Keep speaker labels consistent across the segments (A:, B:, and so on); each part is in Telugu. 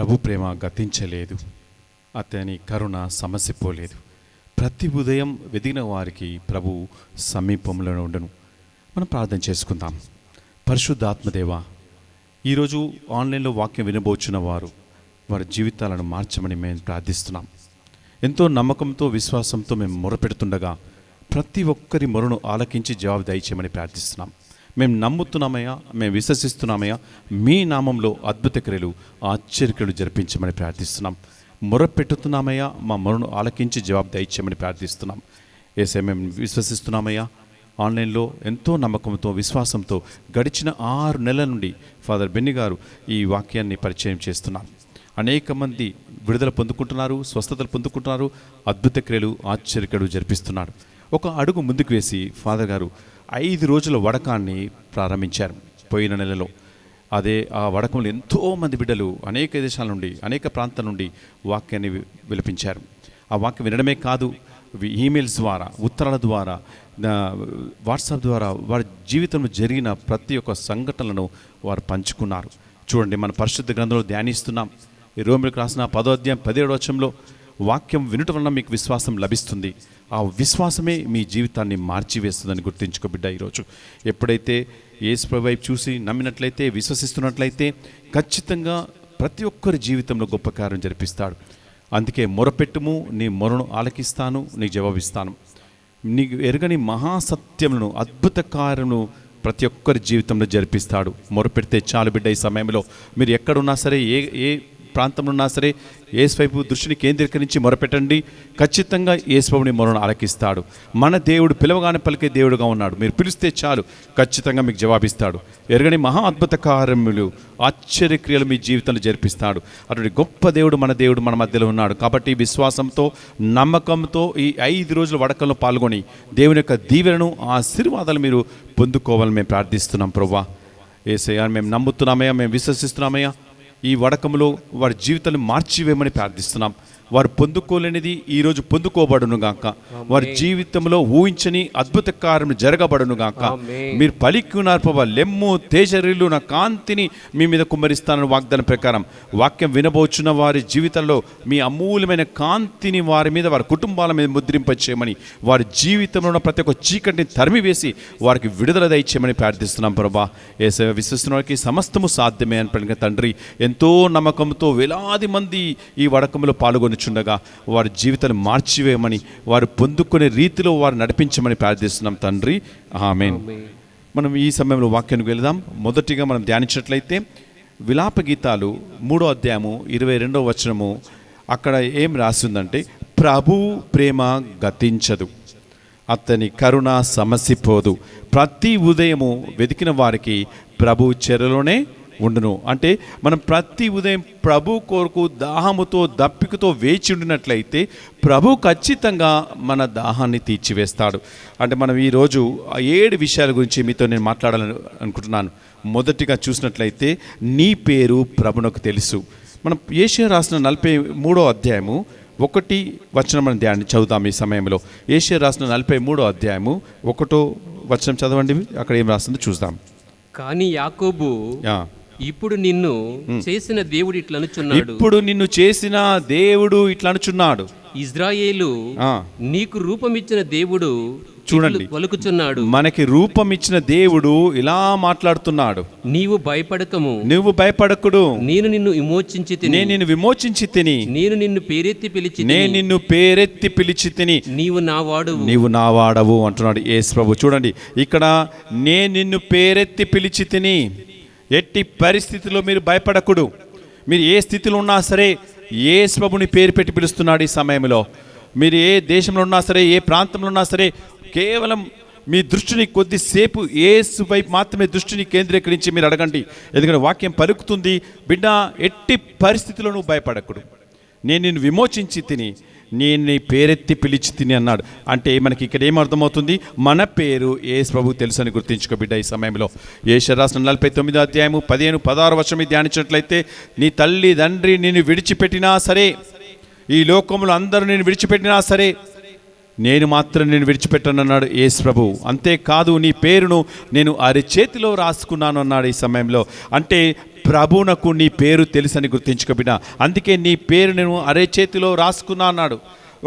A: ప్రభు ప్రేమ గతించలేదు, అతని కరుణ సమసిపోలేదు. ప్రతి ఉదయం వెదిగిన వారికి ప్రభు సమీపంలో ఉండను. మనం ప్రార్థన చేసుకుందాం. పరిశుద్ధాత్మదేవ, ఈరోజు ఆన్లైన్లో వాక్యం వినబోచున్న వారి జీవితాలను మార్చమని మేము ప్రార్థిస్తున్నాం. ఎంతో నమ్మకంతో విశ్వాసంతో మేము మొరపెడుతుండగా ప్రతి ఒక్కరి మొరను ఆలకించి జవాబు దయచేయమని ప్రార్థిస్తున్నాం. మేము నమ్ముతున్నామయ్యా, మేము విశ్వసిస్తున్నామయ్యా, మీ నామంలో అద్భుత క్రియలు ఆశ్చర్యక్రియలు జరిపించమని ప్రార్థిస్తున్నాం. మొరపెట్టుతున్నామయ్యా, మా మొరను ఆలకించి జవాబు దయచేయమని ప్రార్థిస్తున్నాం. యేసయ్యా, మేము విశ్వసిస్తున్నామయ్యా. ఆన్లైన్లో ఎంతో నమ్మకంతో విశ్వాసంతో గడిచిన 6 నెలల నుండి ఫాదర్ బెన్నీ గారు ఈ వాక్యాన్ని పరిచయం చేస్తున్నారు. అనేక మంది విడుదల పొందుకుంటున్నారు, స్వస్థతలు పొందుకుంటున్నారు, అద్భుత క్రియలు ఆశ్చర్యక్రియలు జరిపిస్తున్నారు. ఒక అడుగు ముందుకు వేసి ఫాదర్ గారు 5 రోజుల వడకాన్ని ప్రారంభించారు పోయిన నెలలో. ఆ వడకంలో ఎంతోమంది బిడ్డలు అనేక దేశాల నుండి, అనేక ప్రాంతాల నుండి వాక్యాన్ని వినిపించారు. ఆ వాక్యం వినడమే కాదు, ఈమెయిల్స్ ద్వారా, ఉత్తరాల ద్వారా, వాట్సాప్ ద్వారా వారి జీవితంలో జరిగిన ప్రతి ఒక్క సంఘటనలను వారు పంచుకున్నారు. చూడండి, మన పరిశుద్ధ గ్రంథంలో ధ్యానిస్తున్నాం. ఈ రోమిలకు రాసిన 10వ అధ్యాయం 17వ వచనంలో వాక్యం వినటం వలన మీకు విశ్వాసం లభిస్తుంది, ఆ విశ్వాసమే మీ జీవితాన్ని మార్చివేస్తుందని గుర్తుంచుకో బిడ్డ. ఈరోజు ఎప్పుడైతే యేసు వైపు చూసి నమ్మినట్లయితే, విశ్వసిస్తున్నట్లయితే ఖచ్చితంగా ప్రతి ఒక్కరి జీవితంలో గొప్ప కార్యం జరిపిస్తాడు. అందుకే మొరపెట్టుము, నీ మొరను ఆలకిస్తాను, నీకు జవాబిస్తాను. నీకు ఎరగని మహాసత్యములను, అద్భుత కార్యమును ప్రతి ఒక్కరి జీవితంలో జరిపిస్తాడు. మొరపెడితే చాలు బిడ్డ. ఈ సమయంలో మీరు ఎక్కడున్నా సరే, ఏ ప్రాంతంలో ఉన్నా సరే, యేసు వైపు దృష్టిని కేంద్రీకరించి మొరపెట్టండి. ఖచ్చితంగా యేసుని మొరను ఆలకిస్తాడు. మన దేవుడు పిలవగానే పలికే దేవుడుగా ఉన్నాడు. మీరు పిలిస్తే చాలు, ఖచ్చితంగా మీకు జవాబిస్తాడు. ఎరగని మహా అద్భుత కార్యములు, ఆశ్చర్యక్రియలు మీ జీవితంలో జరిపిస్తాడు. అటువంటి గొప్ప దేవుడు మన మధ్యలో ఉన్నాడు. కాబట్టి విశ్వాసంతో, నమ్మకంతో ఈ 5 రోజుల వడకంలో పాల్గొని దేవుని యొక్క దీవెనను, ఆశీర్వాదాలు మీరు పొందుకోవాలని మేము ప్రార్థిస్తున్నాం. ప్రభువా యేసయ్యా, మేము నమ్ముతున్నామయ్యా, మేము విశ్వసిస్తున్నామయ్యా. ఈ వడకంలో వారి జీవితాన్ని మార్చివేయమని ప్రార్థిస్తున్నాం. వారు పొందుకోలేనిది ఈరోజు పొందుకోబడును గాక. వారి జీవితంలో ఊహించని అద్భుత కార్యం జరగబడును గాక. మీరు పలికినారు ప్రభా, లెమ్ము తేజరిల్లు నా కాంతిని మీ మీద కుమ్మరిస్తానని వాగ్దానం ప్రకారం వాక్యం వినబోచున్న వారి జీవితంలో మీ అమూల్యమైన కాంతిని వారి మీద, వారి కుటుంబాల మీద ముద్రింపచేయమని, వారి జీవితంలో ఉన్న ప్రతి ఒక్క చీకటిని తరిమివేసి వారికి విడుదల దయచేయమని ప్రార్థిస్తున్నాం. ప్రభా యేసయ్యా, విశ్వసిస్తున్న వారికి సమస్తము సాధ్యమే అని తండ్రి, ఎంతో నమ్మకంతో వేలాది మంది ఈ వడకంలో పాల్గొని చుండగా వారి జీవితాన్ని మార్చివేయమని, వారు పొందుకునే రీతిలో వారు నడిపించమని ప్రార్థిస్తున్నాం తండ్రి. ఆమేన్. మనం ఈ సమయంలో వాక్యానికి వెళదాం. మొదటిగా మనం ధ్యానించినట్లయితే విలాప గీతాలు 3వ అధ్యాయము 22వ వచనము. అక్కడ ఏం రాసిందంటే, ప్రభు ప్రేమ గతించదు, అతని కరుణ సమసిపోదు, ప్రతి ఉదయము వెతికిన వారికి ప్రభు చెరలోనే ఉండును. అంటే మనం ప్రతి ఉదయం ప్రభు కొరకు దాహముతో, దప్పికతో వేచి ఉండినట్లయితే ప్రభు ఖచ్చితంగా మన దాహాన్ని తీర్చివేస్తాడు. అంటే మనం ఈరోజు 7 విషయాల గురించి మీతో నేను మాట్లాడాలని అనుకుంటున్నాను. మొదటిగా చూసినట్లయితే, నీ పేరు ప్రభునకు తెలుసు. మనం యేషయా రాసిన 43వ అధ్యాయము 1వ వచనం మనం చదువుతాం ఈ సమయంలో. యేషయా రాసిన 43వ అధ్యాయము 1వ వచనం చదవండి. అక్కడ ఏం రాస్తుందో చూద్దాం.
B: కానీ యాకోబు, ఇప్పుడు నిన్ను చేసిన దేవుడు ఇట్లనుచున్నాడు,
A: ఇప్పుడు నిన్ను చేసిన దేవుడు ఇట్లనుచున్నాడు.
B: ఇజ్రాయేలు, నీకు రూపమిచ్చిన దేవుడు
A: చూడండి
B: పలుకుచున్నాడు,
A: మనకి రూపం ఇచ్చిన దేవుడు ఇలా మాట్లాడుతున్నాడు.
B: నీవు భయపడకము,
A: నువ్వు భయపడకుడు,
B: నేను నిన్ను విమోచించి తిని,
A: నేను నిన్ను విమోచించి తిని,
B: నేను నిన్ను పేరెత్తి పిలిచి,
A: నేను నిన్ను పేరెత్తి పిలిచి తిని,
B: నీవు నా వాడవు,
A: నీవు నా వాడవు అంటున్నాడు యేసు ప్రభు. చూడండి, ఇక్కడ నేను నిన్ను పేరెత్తి పిలిచి తిని. ఎట్టి పరిస్థితిలో మీరు భయపడకుడు. మీరు ఏ స్థితిలో ఉన్నా సరే యేసు ప్రభుని పేరు పెట్టి పిలుస్తున్నాడు. ఈ సమయంలో మీరు ఏ దేశంలో ఉన్నా సరే, ఏ ప్రాంతంలో ఉన్నా సరే, కేవలం మీ దృష్టిని కొద్దిసేపు యేసు వైపు మాత్రమే దృష్టిని కేంద్రీకరించి మీరు అడగండి. ఎందుకంటే వాక్యం పలుకుతుంది, బిడ్డ ఎట్టి పరిస్థితిలో నువ్వు భయపడకుడు, నేను నిన్ను విమోచించి తిని, నేను నీ పేరెత్తి పిలిచి తిని అన్నాడు. అంటే మనకి ఇక్కడ ఏమర్థమవుతుంది? మన పేరు యేసు ప్రభు తెలుసు అని గుర్తించుకో బిడ్డ. ఈ సమయంలో యేషయా రాసిన 49వ అధ్యాయము 15, 16 వచనం ధ్యానించినట్లయితే, నీ తల్లి తండ్రి నిన్ను విడిచిపెట్టినా సరే, ఈ లోకంలో అందరూ నేను విడిచిపెట్టినా సరే, నేను మాత్రం నేను విడిచిపెట్టనన్నాడు యేసు ప్రభు. అంతేకాదు, నీ పేరును నేను అరిచేతిలో రాసుకున్నాను అన్నాడు ఈ సమయంలో. అంటే ప్రభువునకు నీ పేరు తెలుసని గుర్తించుకో బిడ్డ. అందుకే నీ పేరు నేను అరచేతిలో రాసుకున్నా అన్నాడు.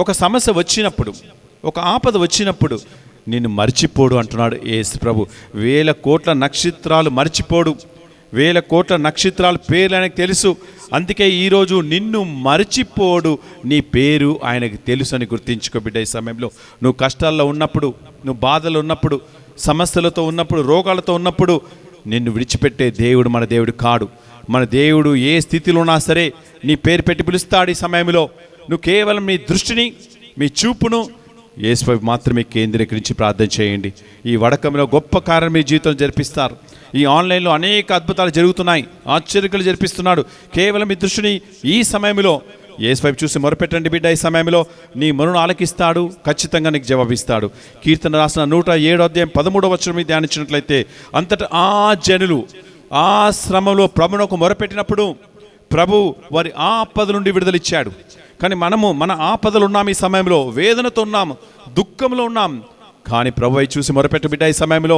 A: ఒక సమస్య వచ్చినప్పుడు, ఒక ఆపద వచ్చినప్పుడు నిన్ను మర్చిపోడు అంటున్నాడు యేసు ప్రభు. 1000 కోట్ల నక్షత్రాలు మర్చిపోడు. 1000 కోట్ల నక్షత్రాల పేర్లు ఆయనకు తెలుసు. అందుకే ఈరోజు నిన్ను మర్చిపోడు, నీ పేరు ఆయనకు తెలుసు అని గుర్తించుకో బిడ్డ. ఈ సమయంలో నువ్వు కష్టాల్లో ఉన్నప్పుడు, నువ్వు బాధలు ఉన్నప్పుడు, సమస్యలతో ఉన్నప్పుడు, రోగాలతో ఉన్నప్పుడు నిన్ను విడిచిపెట్టే దేవుడు మన దేవుడు కాడు. మన దేవుడు ఏ స్థితిలో ఉన్నా సరే నీ పేరు పెట్టి పిలుస్తాడు. ఈ సమయంలో నువ్వు కేవలం మీ దృష్టిని, మీ చూపును యేసుపై మాత్రమే కేంద్రీకరించి ప్రార్థన చేయండి. ఈ వడకంలో గొప్ప కార్యం మీ జీవితంలో జరిపిస్తారు. ఈ ఆన్లైన్లో అనేక అద్భుతాలు జరుగుతున్నాయి, ఆశ్చర్యలు జరిపిస్తున్నాడు. కేవలం మీ దృష్టిని ఈ సమయంలో యేసుపైపు చూసి మొరపెట్టండి బిడ్డ. ఈ సమయంలో నీ మొరను ఆలకిస్తాడు, ఖచ్చితంగా నీకు జవాబిస్తాడు. కీర్తన రాసిన 107 అధ్యాయం 13వ వచనం మీద ధ్యానించినట్లయితే, అంతటా ఆ జనులు ఆ శ్రమలో ప్రభువునకు మొరపెట్టినప్పుడు ప్రభు వారి ఆపద నుండి విడుదలిచ్చాడు. కానీ మనము మన ఆపదలు ఉన్నాము, ఈ సమయంలో వేదనతో ఉన్నాము, దుఃఖంలో ఉన్నాం. కానీ ప్రభు అయి చూసి మొరపెట్టు బిడ్డ. ఈ సమయంలో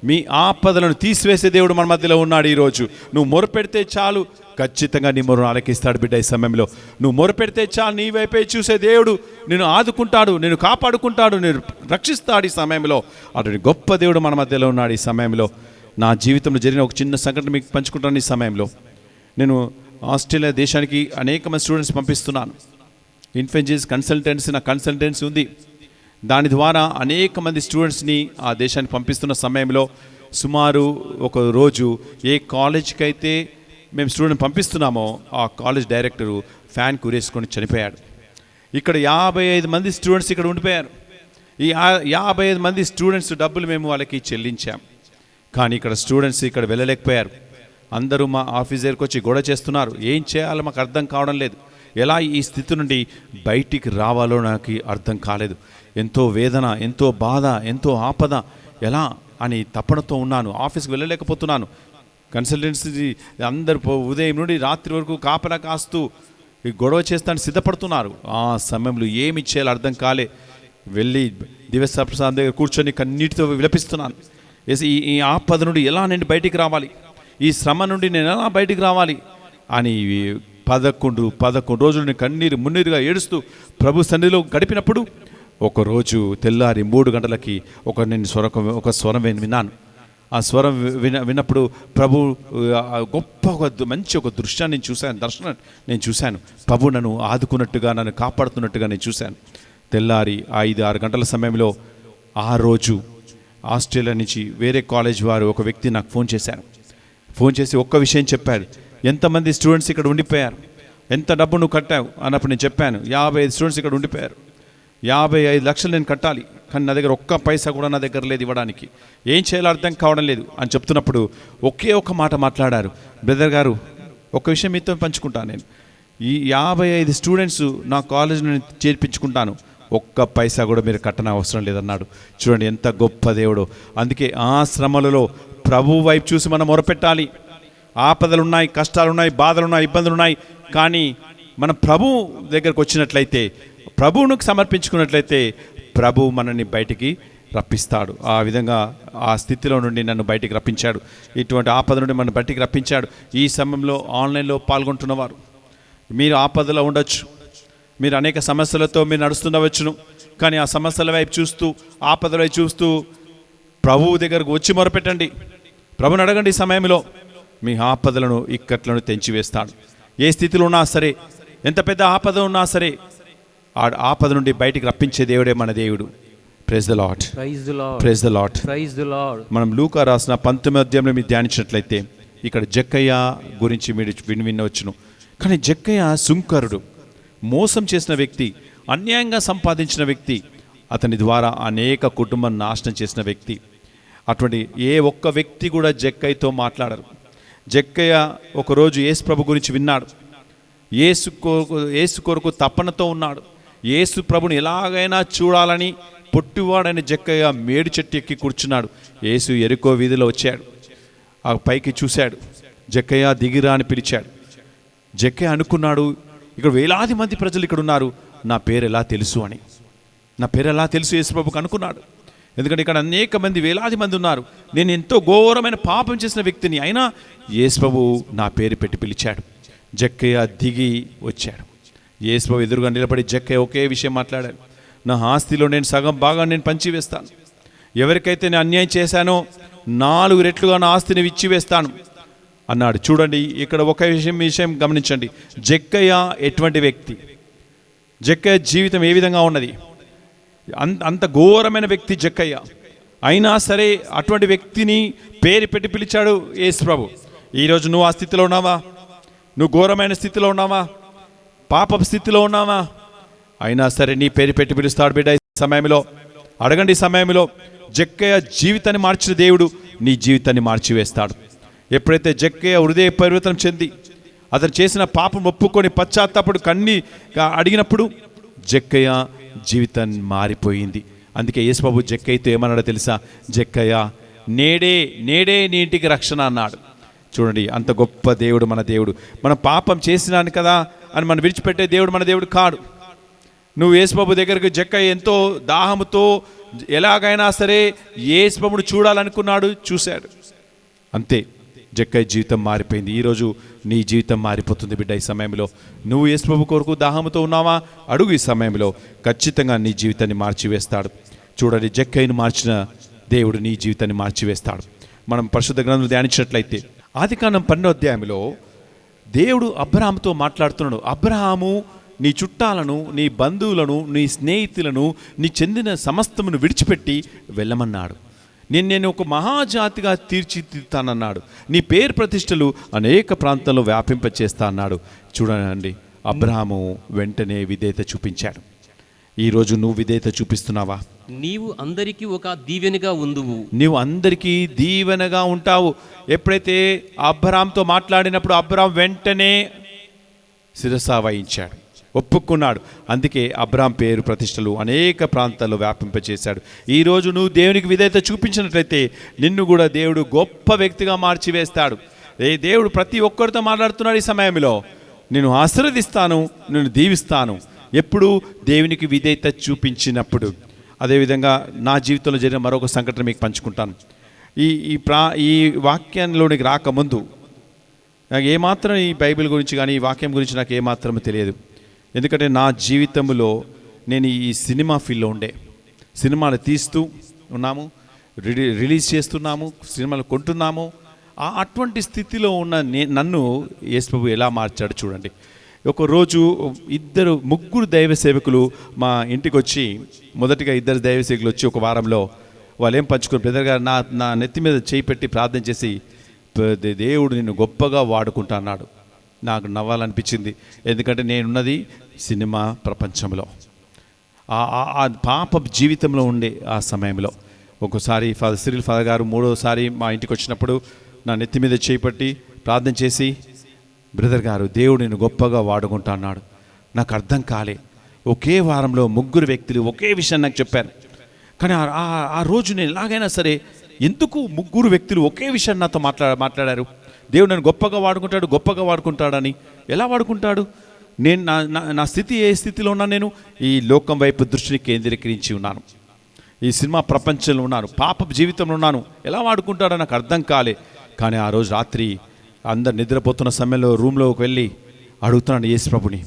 A: మీ ఆపదలను తీసివేసే దేవుడు మన మధ్యలో ఉన్నాడు. ఈరోజు నువ్వు మొరపెడితే చాలు, ఖచ్చితంగా నీ మొరను ఆలకిస్తాడు బిడ్డ. ఈ సమయంలో నువ్వు మొరపెడితే చాలు, నీ వైపే చూసే దేవుడు నిన్ను ఆదుకుంటాడు, నిన్ను కాపాడుకుంటాడు, నేను రక్షిస్తాడు. ఈ సమయంలో అటువంటి గొప్ప దేవుడు మన మధ్యలో ఉన్నాడు. ఈ సమయంలో నా జీవితంలో జరిగిన ఒక చిన్న సంఘటన మీకు పంచుకుంటాను. ఈ సమయంలో నేను ఆస్ట్రేలియా దేశానికి అనేక మంది స్టూడెంట్స్ పంపిస్తున్నాను. ఇన్ఫెన్జీస్ కన్సల్టెన్సీ, నా కన్సల్టెన్సీ ఉంది. దాని ద్వారా అనేక మంది స్టూడెంట్స్ని ఆ దేశానికి పంపిస్తున్న సమయంలో సుమారు ఒక రోజు ఏ కాలేజ్కి అయితే మేము స్టూడెంట్ పంపిస్తున్నామో ఆ కాలేజ్ డైరెక్టరు ఫ్యాన్ కురేసుకొని చనిపోయాడు. ఇక్కడ 55 మంది స్టూడెంట్స్ ఇక్కడ ఉండిపోయారు. ఈ 55 మంది స్టూడెంట్స్ డబ్బులు మేము వాళ్ళకి చెల్లించాం. కానీ ఇక్కడ స్టూడెంట్స్ ఇక్కడ వెళ్ళలేకపోయారు. అందరూ మా ఆఫీస్ దగ్గరికి వచ్చి గొడవ చేస్తున్నారు. ఏం చేయాలో మాకు అర్థం కావడం లేదు. ఎలా ఈ స్థితి నుండి బయటికి రావాలో నాకు అర్థం కాలేదు. ఎంతో వేదన, ఎంతో బాధ, ఎంతో ఆపద, ఎలా అని తపనతో ఉన్నాను. ఆఫీస్కి వెళ్ళలేకపోతున్నాను. కన్సల్టెన్సీ అందరు ఉదయం నుండి రాత్రి వరకు కాపలా కాస్తూ ఈ గొడవ చేస్తానికి సిద్ధపడుతున్నారు. ఆ సమయంలో ఏమి చేయాలో అర్థం కాలే. వెళ్ళి దివ్యప్రసాద్ దగ్గర కూర్చొని కన్నీటితో విలపిస్తున్నాను. ఈ ఆపద నుండి ఎలా నేను బయటికి రావాలి, ఈ శ్రమ నుండి నేను ఎలా బయటికి రావాలి అని 11 రోజులు కన్నీరు మున్నీరుగా ఏడుస్తూ ప్రభు సన్నిధిలో గడిపినప్పుడు ఒకరోజు తెల్లారి 3 గంటలకి ఒక స్వరం విన్నాను. ఆ స్వరం విన్నప్పుడు ప్రభు మంచి ఒక దృశ్యాన్ని దర్శనం నేను చూశాను. ప్రభు నన్ను ఆదుకున్నట్టుగా, నన్ను కాపాడుతున్నట్టుగా నేను చూశాను. తెల్లారి 5-6 గంటల సమయంలో ఆ రోజు ఆస్ట్రేలియా నుంచి వేరే కాలేజ్ వారు ఒక వ్యక్తి నాకు ఫోన్ చేసి ఒక్క విషయం చెప్పాడు. ఎంతమంది స్టూడెంట్స్ ఇక్కడ ఉండిపోయారు, ఎంత డబ్బు నువ్వు కట్టావు అన్నప్పుడు నేను చెప్పాను 55 స్టూడెంట్స్ ఇక్కడ ఉండిపోయారు, 55 లక్షలు నేను కట్టాలి, కానీ నా దగ్గర ఒక్క పైసా కూడా నా దగ్గర లేదు ఇవ్వడానికి, ఏం చేయాలో అర్థం కావడం లేదు అని చెప్తున్నప్పుడు ఒకే ఒక మాట మాట్లాడారు. బ్రదర్ గారు, ఒక విషయం మీతో పంచుకుంటాను. నేను ఈ 55 స్టూడెంట్స్ నా కాలేజ్ నేను చేర్పించుకుంటాను, ఒక్క పైసా కూడా మీరు కట్టన అవసరం లేదన్నాడు. చూడండి ఎంత గొప్ప దేవుడు. అందుకే ఆ శ్రమలలో ప్రభు వైపు చూసి మనం మొరపెట్టాలి. ఆపదలు ఉన్నాయి, కష్టాలు ఉన్నాయి, బాధలు ఉన్నాయి, ఇబ్బందులు ఉన్నాయి. కానీ మనం ప్రభు దగ్గరకు వచ్చినట్లయితే, ప్రభువునికి సమర్పించుకున్నట్లయితే ప్రభు మనల్ని బయటికి రప్పిస్తాడు. ఆ విధంగా ఆ స్థితిలో నుండి నన్ను బయటికి రప్పించాడు. ఇటువంటి ఆపద నుండి మనం బయటికి రప్పించాడు. ఈ సమయంలో ఆన్లైన్లో పాల్గొంటున్నవారు మీరు ఆపదలో ఉండొచ్చు, మీరు అనేక సమస్యలతో మీరు నడుస్తుండవచ్చును. కానీ ఆ సమస్యల వైపు చూస్తూ, ఆపదల వైపు చూస్తూ ప్రభువు దగ్గరకు వచ్చి మొరపెట్టండి. ప్రభుని అడగండి. ఈ సమయంలో మీ ఆపదలను, ఇక్కట్లను తెంచివేస్తాడు. ఏ స్థితిలో ఉన్నా సరే, ఎంత పెద్ద ఆపద ఉన్నా సరే, ఆ ఆపద నుండి బయటికి రప్పించే దేవుడే మన దేవుడు. Praise the lord,
B: praise the lord,
A: praise the lord,
B: praise the lord.
A: మనం లూకా రాసిన 19వ అధ్యాయంలో మీరు ధ్యానించినట్లయితే ఇక్కడ జక్కయ్య గురించి మీరు వినవచ్చును. కానీ జక్కయ్య సుంకరుడు, మోసం చేసిన వ్యక్తి, అన్యాయంగా సంపాదించిన వ్యక్తి, అతని ద్వారా అనేక కుటుంబం నాశనం చేసిన వ్యక్తి. అటువంటి ఏ ఒక్క వ్యక్తి కూడా జక్కయ్యతో మాట్లాడరు. జక్కయ్య ఒకరోజు యేసు ప్రభు గురించి విన్నాడు. యేసు కొరకు తపనతో ఉన్నాడు. యేసు ప్రభుని ఎలాగైనా చూడాలని పొట్టివాడని జక్కయ్య మేడి చెట్టు ఎక్కి కూర్చున్నాడు. యేసు ఎరుకో వీధిలో వచ్చాడు. ఆ పైకి చూశాడు. జక్కయ్య దిగిరా అని పిలిచాడు. జక్కయ్య అనుకున్నాడు, ఇక్కడ వేలాది మంది ప్రజలు ఇక్కడ ఉన్నారు, నా పేరు ఎలా తెలుసు అని. నా పేరు ఎలా తెలుసు యేసు ప్రభుకు అనుకున్నాడు. ఎందుకంటే ఇక్కడ అనేక మంది, వేలాది మంది ఉన్నారు. నేను ఎంతో ఘోరమైన పాపం చేసిన వ్యక్తిని, అయినా యేసు ప్రభు నా పేరు పెట్టి పిలిచాడు. జక్కయ్య దిగి వచ్చాడు. యేసు ప్రభు ఎదురుగా నిలబడి జక్కయ్య ఒకే విషయం మాట్లాడాడు. నా ఆస్తిలో నేను సగం బాగా నేను పంచివేస్తాను. ఎవరికైతే నేను అన్యాయం చేశానో 4 రెట్లుగా నా ఆస్తిని ఇచ్చివేస్తాను అన్నాడు. చూడండి, ఇక్కడ ఒక విషయం గమనించండి. జక్కయ్య ఎటువంటి వ్యక్తి, జక్కయ్య జీవితం ఏ విధంగా ఉన్నది? అంత ఘోరమైన వ్యక్తి జక్కయ్య. అయినా సరే అటువంటి వ్యక్తిని పేరు పెట్టి పిలిచాడు యేసు ప్రభు. ఈరోజు నువ్వు ఆ స్థితిలో ఉన్నావా? నువ్వు ఘోరమైన స్థితిలో ఉన్నావా? పాప స్థితిలో ఉన్నావా? అయినా సరే నీ పేరు పెట్టి పిలుస్తాడు బిడ్డ. ఈ సమయంలో అడగండి. ఈ సమయంలో జక్కయ్య జీవితాన్ని మార్చిన దేవుడు నీ జీవితాన్ని మార్చివేస్తాడు. ఎప్పుడైతే జక్కయ్య హృదయ పరివర్తనం చెంది అతను చేసిన పాపం ఒప్పుకొని పశ్చాత్తాపడు అడిగినప్పుడు జక్కయ్య జీవితం మారిపోయింది. అందుకే యేసు ప్రభు జక్కయ్యతో ఏమన్నాడో తెలుసా? జక్కయ్య నేడే నీ ఇంటికి రక్షణ అన్నాడు. చూడండి, అంత గొప్ప దేవుడు మన దేవుడు. మనం పాపం చేసినాను కదా అని మనం విడిచిపెట్టే దేవుడు మన దేవుడు కాడు. నువ్వు యేసు ప్రభు దగ్గరికి జక్కయ్య ఎంతో దాహముతో ఎలాగైనా సరే యేసు ప్రభుని చూడాలనుకున్నాడు, చూశాడు. అంతే, జక్కయ్య జీవితం మారిపోయింది. ఈరోజు నీ జీవితం మారిపోతుంది బిడ్డ. ఈ సమయంలో నువ్వు యేసు ప్రభు కొరకు దాహముతో ఉన్నావా? అడుగు. ఈ సమయంలో ఖచ్చితంగా నీ జీవితాన్ని మార్చివేస్తాడు. చూడండి, జక్కయ్యను మార్చిన దేవుడు నీ జీవితాన్ని మార్చివేస్తాడు. మనం పరిశుద్ధ గ్రంథం ధ్యానించినట్లయితే ఆదికాండం 12వ అధ్యాయంలో దేవుడు అబ్రహాముతో మాట్లాడుతున్నాడు. అబ్రహాము, నీ చుట్టాలను, నీ బంధువులను, నీ స్నేహితులను, నీ చెందిన సమస్తమును విడిచిపెట్టి వెళ్ళమన్నాడు. నేను ఒక మహాజాతిగా తీర్చిదిద్దుతానన్నాడు. నీ పేరు ప్రతిష్టలు అనేక ప్రాంతాల్లో వ్యాపింపచేస్తా అన్నాడు. చూడండి, అబ్రహాము వెంటనే విధేయత చూపించాడు. ఈరోజు నువ్వు విధేయత చూపిస్తున్నావా?
B: నీవు అందరికీ ఒక దీవెనగా ఉందువు.
A: నీవు అందరికీ దీవెనగా ఉంటావు. ఎప్పుడైతే అబ్రహాంతో మాట్లాడినప్పుడు అబ్రహాం వెంటనే శిరస వహించాడు, ఒప్పుకున్నాడు. అందుకే అబ్రహాం పేరు ప్రతిష్టలు అనేక ప్రాంతాల్లో వ్యాపింపచేశాడు. ఈరోజు నువ్వు దేవునికి విధేయత చూపించినట్లయితే నిన్ను కూడా దేవుడు గొప్ప వ్యక్తిగా మార్చివేస్తాడు. దేవుడు ప్రతి ఒక్కరితో మాట్లాడుతున్నాడు. ఈ సమయంలో నేను ఆశీర్వదిస్తాను, నేను దీవిస్తాను. ఎప్పుడు దేవునికి విధేయత చూపించినప్పుడు. అదేవిధంగా నా జీవితంలో జరిగిన మరొక సంఘటన మీకు పంచుకుంటాను. ఈ వాక్యంలోనికి రాకముందు నాకు ఏమాత్రం ఈ బైబిల్ గురించి కానీ ఈ వాక్యం గురించి నాకు ఏమాత్రం తెలియదు. ఎందుకంటే నా జీవితంలో నేను ఈ సినిమా ఫీల్డ్లో ఉండే, సినిమాలు తీస్తూ ఉన్నాము, రిలీజ్ చేస్తున్నాము, సినిమాలు కొంటున్నాము. అటువంటి స్థితిలో ఉన్న నన్ను యేసు ప్రభు ఎలా మార్చాడు చూడండి. ఒకరోజు ముగ్గురు దైవ సేవకులు మా ఇంటికి వచ్చి, మొదటిగా 2 దైవ సేవకులు వచ్చి ఒక వారంలో వాళ్ళు ఏం పంచుకుని, బ్రదర్ గారు నా నెత్తి మీద చేయి పెట్టి ప్రార్థన చేసి దేవుడు నిన్ను గొప్పగా వాడుకుంటా అన్నాడు. నాకు నవ్వాలనిపించింది. ఎందుకంటే నేనున్నది సినిమా ప్రపంచంలో, ఆ పాప జీవితంలో ఉండే ఆ సమయంలో. ఒక్కోసారి సిరిల్ ఫాదర్ గారు 3వసారి మా ఇంటికి వచ్చినప్పుడు నా నెత్తి మీద చేపట్టి ప్రార్థన చేసి, బ్రదర్ గారు దేవుడు నేను గొప్పగా వాడుకుంటా అన్నాడు. నాకు అర్థం కాలే. ఒకే వారంలో 3 వ్యక్తులు ఒకే విషయం నాకు చెప్పారు. కానీ ఆ రోజు నేను ఎలాగైనా సరే, ఎందుకు 3 వ్యక్తులు ఒకే విషయాన్ని నాతో మాట్లాడారు? దేవుడు నన్ను గొప్పగా వాడుకుంటాడని. ఎలా వాడుకుంటాడు? నేను నా స్థితి ఏ స్థితిలో ఉన్నాను? నేను ఈ లోకం వైపు దృష్టిని కేంద్రీకరించి ఉన్నాను, ఈ సినిమా ప్రపంచంలో ఉన్నాను, పాప జీవితంలో ఉన్నాను. ఎలా వాడుకుంటాడో నాకు అర్థం కాలే. కానీ ఆ రోజు రాత్రి అందరు నిద్రపోతున్న సమయంలో రూమ్లోకి వెళ్ళి అడుగుతున్నాను యేసు ప్రభుని,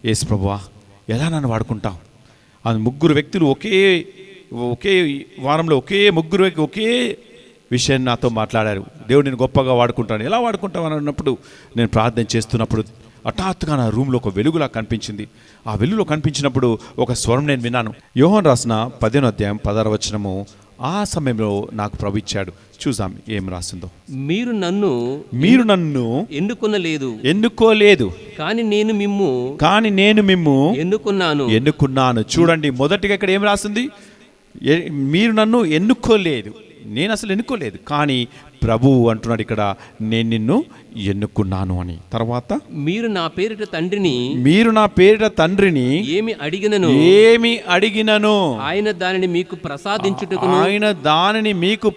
A: యేసు ప్రభువా ఎలా నన్ను వాడుకుంటావు? ఆ 3 వ్యక్తులు ఒకే వారంలో ఒకే విషయాన్ని నాతో మాట్లాడారు. దేవుడు నేను గొప్పగా వాడుకుంటాను, ఎలా వాడుకుంటావు అని అన్నప్పుడు నేను ప్రార్థన చేస్తున్నప్పుడు హఠాత్తుగా నా రూమ్లో ఒక వెలుగులా కనిపించింది. ఆ వెలుగులో కనిపించినప్పుడు ఒక స్వరం నేను విన్నాను. యోహాను రాసిన 10వ అధ్యాయం 16వ వచనము. ఆ సమయంలో నాకు ప్రభు ఇచ్చాడు. చూసాం ఏం రాసిందో.
B: మీరు నన్ను
A: ఎన్నుకోలేదు,
B: కానీ నేను మిమ్ము
A: ఎన్నుకున్నాను. చూడండి, మొదటిగా ఇక్కడ ఏం రాసింది? మీరు నన్ను ఎన్నుకోలేదు, నేను అసలు ఎన్నుకోలేదు, కానీ ప్రభువు అంటున్నాడు ఇక్కడ, నేను నిన్ను ఎన్నుకున్నాను అని. తర్వాత
B: మీరు నా పేరిట తండ్రిని
A: ఏమి అడిగినను
B: ఆయన దానిని మీకు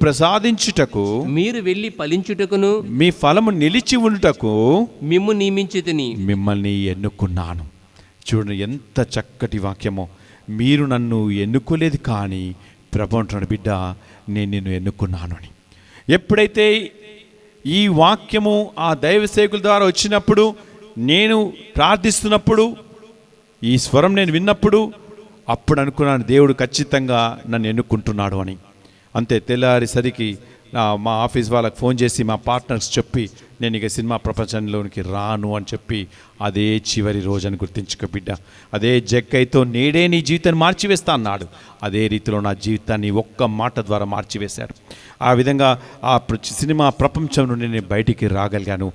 B: ప్రసాదించుటకు
A: మీరు వెళ్ళి ఫలించుటకును మీ ఫలము నిలిచి ఉండుటకు మిమ్మల్ని ఎన్నుకున్నాను. చూడండి ఎంత చక్కటి వాక్యమో. మీరు నన్ను ఎన్నుకోలేదు, కానీ ప్రభు అంటున్నాడు, బిడ్డ నేను నిన్ను ఎన్నుకున్నాను అని. ఎప్పుడైతే ఈ వాక్యము ఆ దైవ సేవకుల ద్వారా వచ్చినప్పుడు, నేను ప్రార్థిస్తున్నప్పుడు, ఈ స్వరం నేను విన్నప్పుడు, అప్పుడు అనుకున్నాను దేవుడు ఖచ్చితంగా నన్ను ఎన్నుకుంటున్నాడు అని. అంతే తెల్లారిసరికి మా ఆఫీస్ వాళ్ళకి ఫోన్ చేసి మా పార్ట్నర్స్ చెప్పి, నేను ఇక సినిమా ప్రపంచంలోనికి రాను అని చెప్పి, అదే చివరి రోజని గుర్తించుకో బిడ్డ. అదే జగ్గైతో నేడే నీ జీవితాన్ని మార్చివేస్తా అన్నాడు. అదే రీతిలో నా జీవితాన్ని ఒక్క మాట ద్వారా మార్చివేశాడు. ఆ విధంగా ఆ సినిమా ప్రపంచం నుండి నేను బయటికి రాగలిగాను.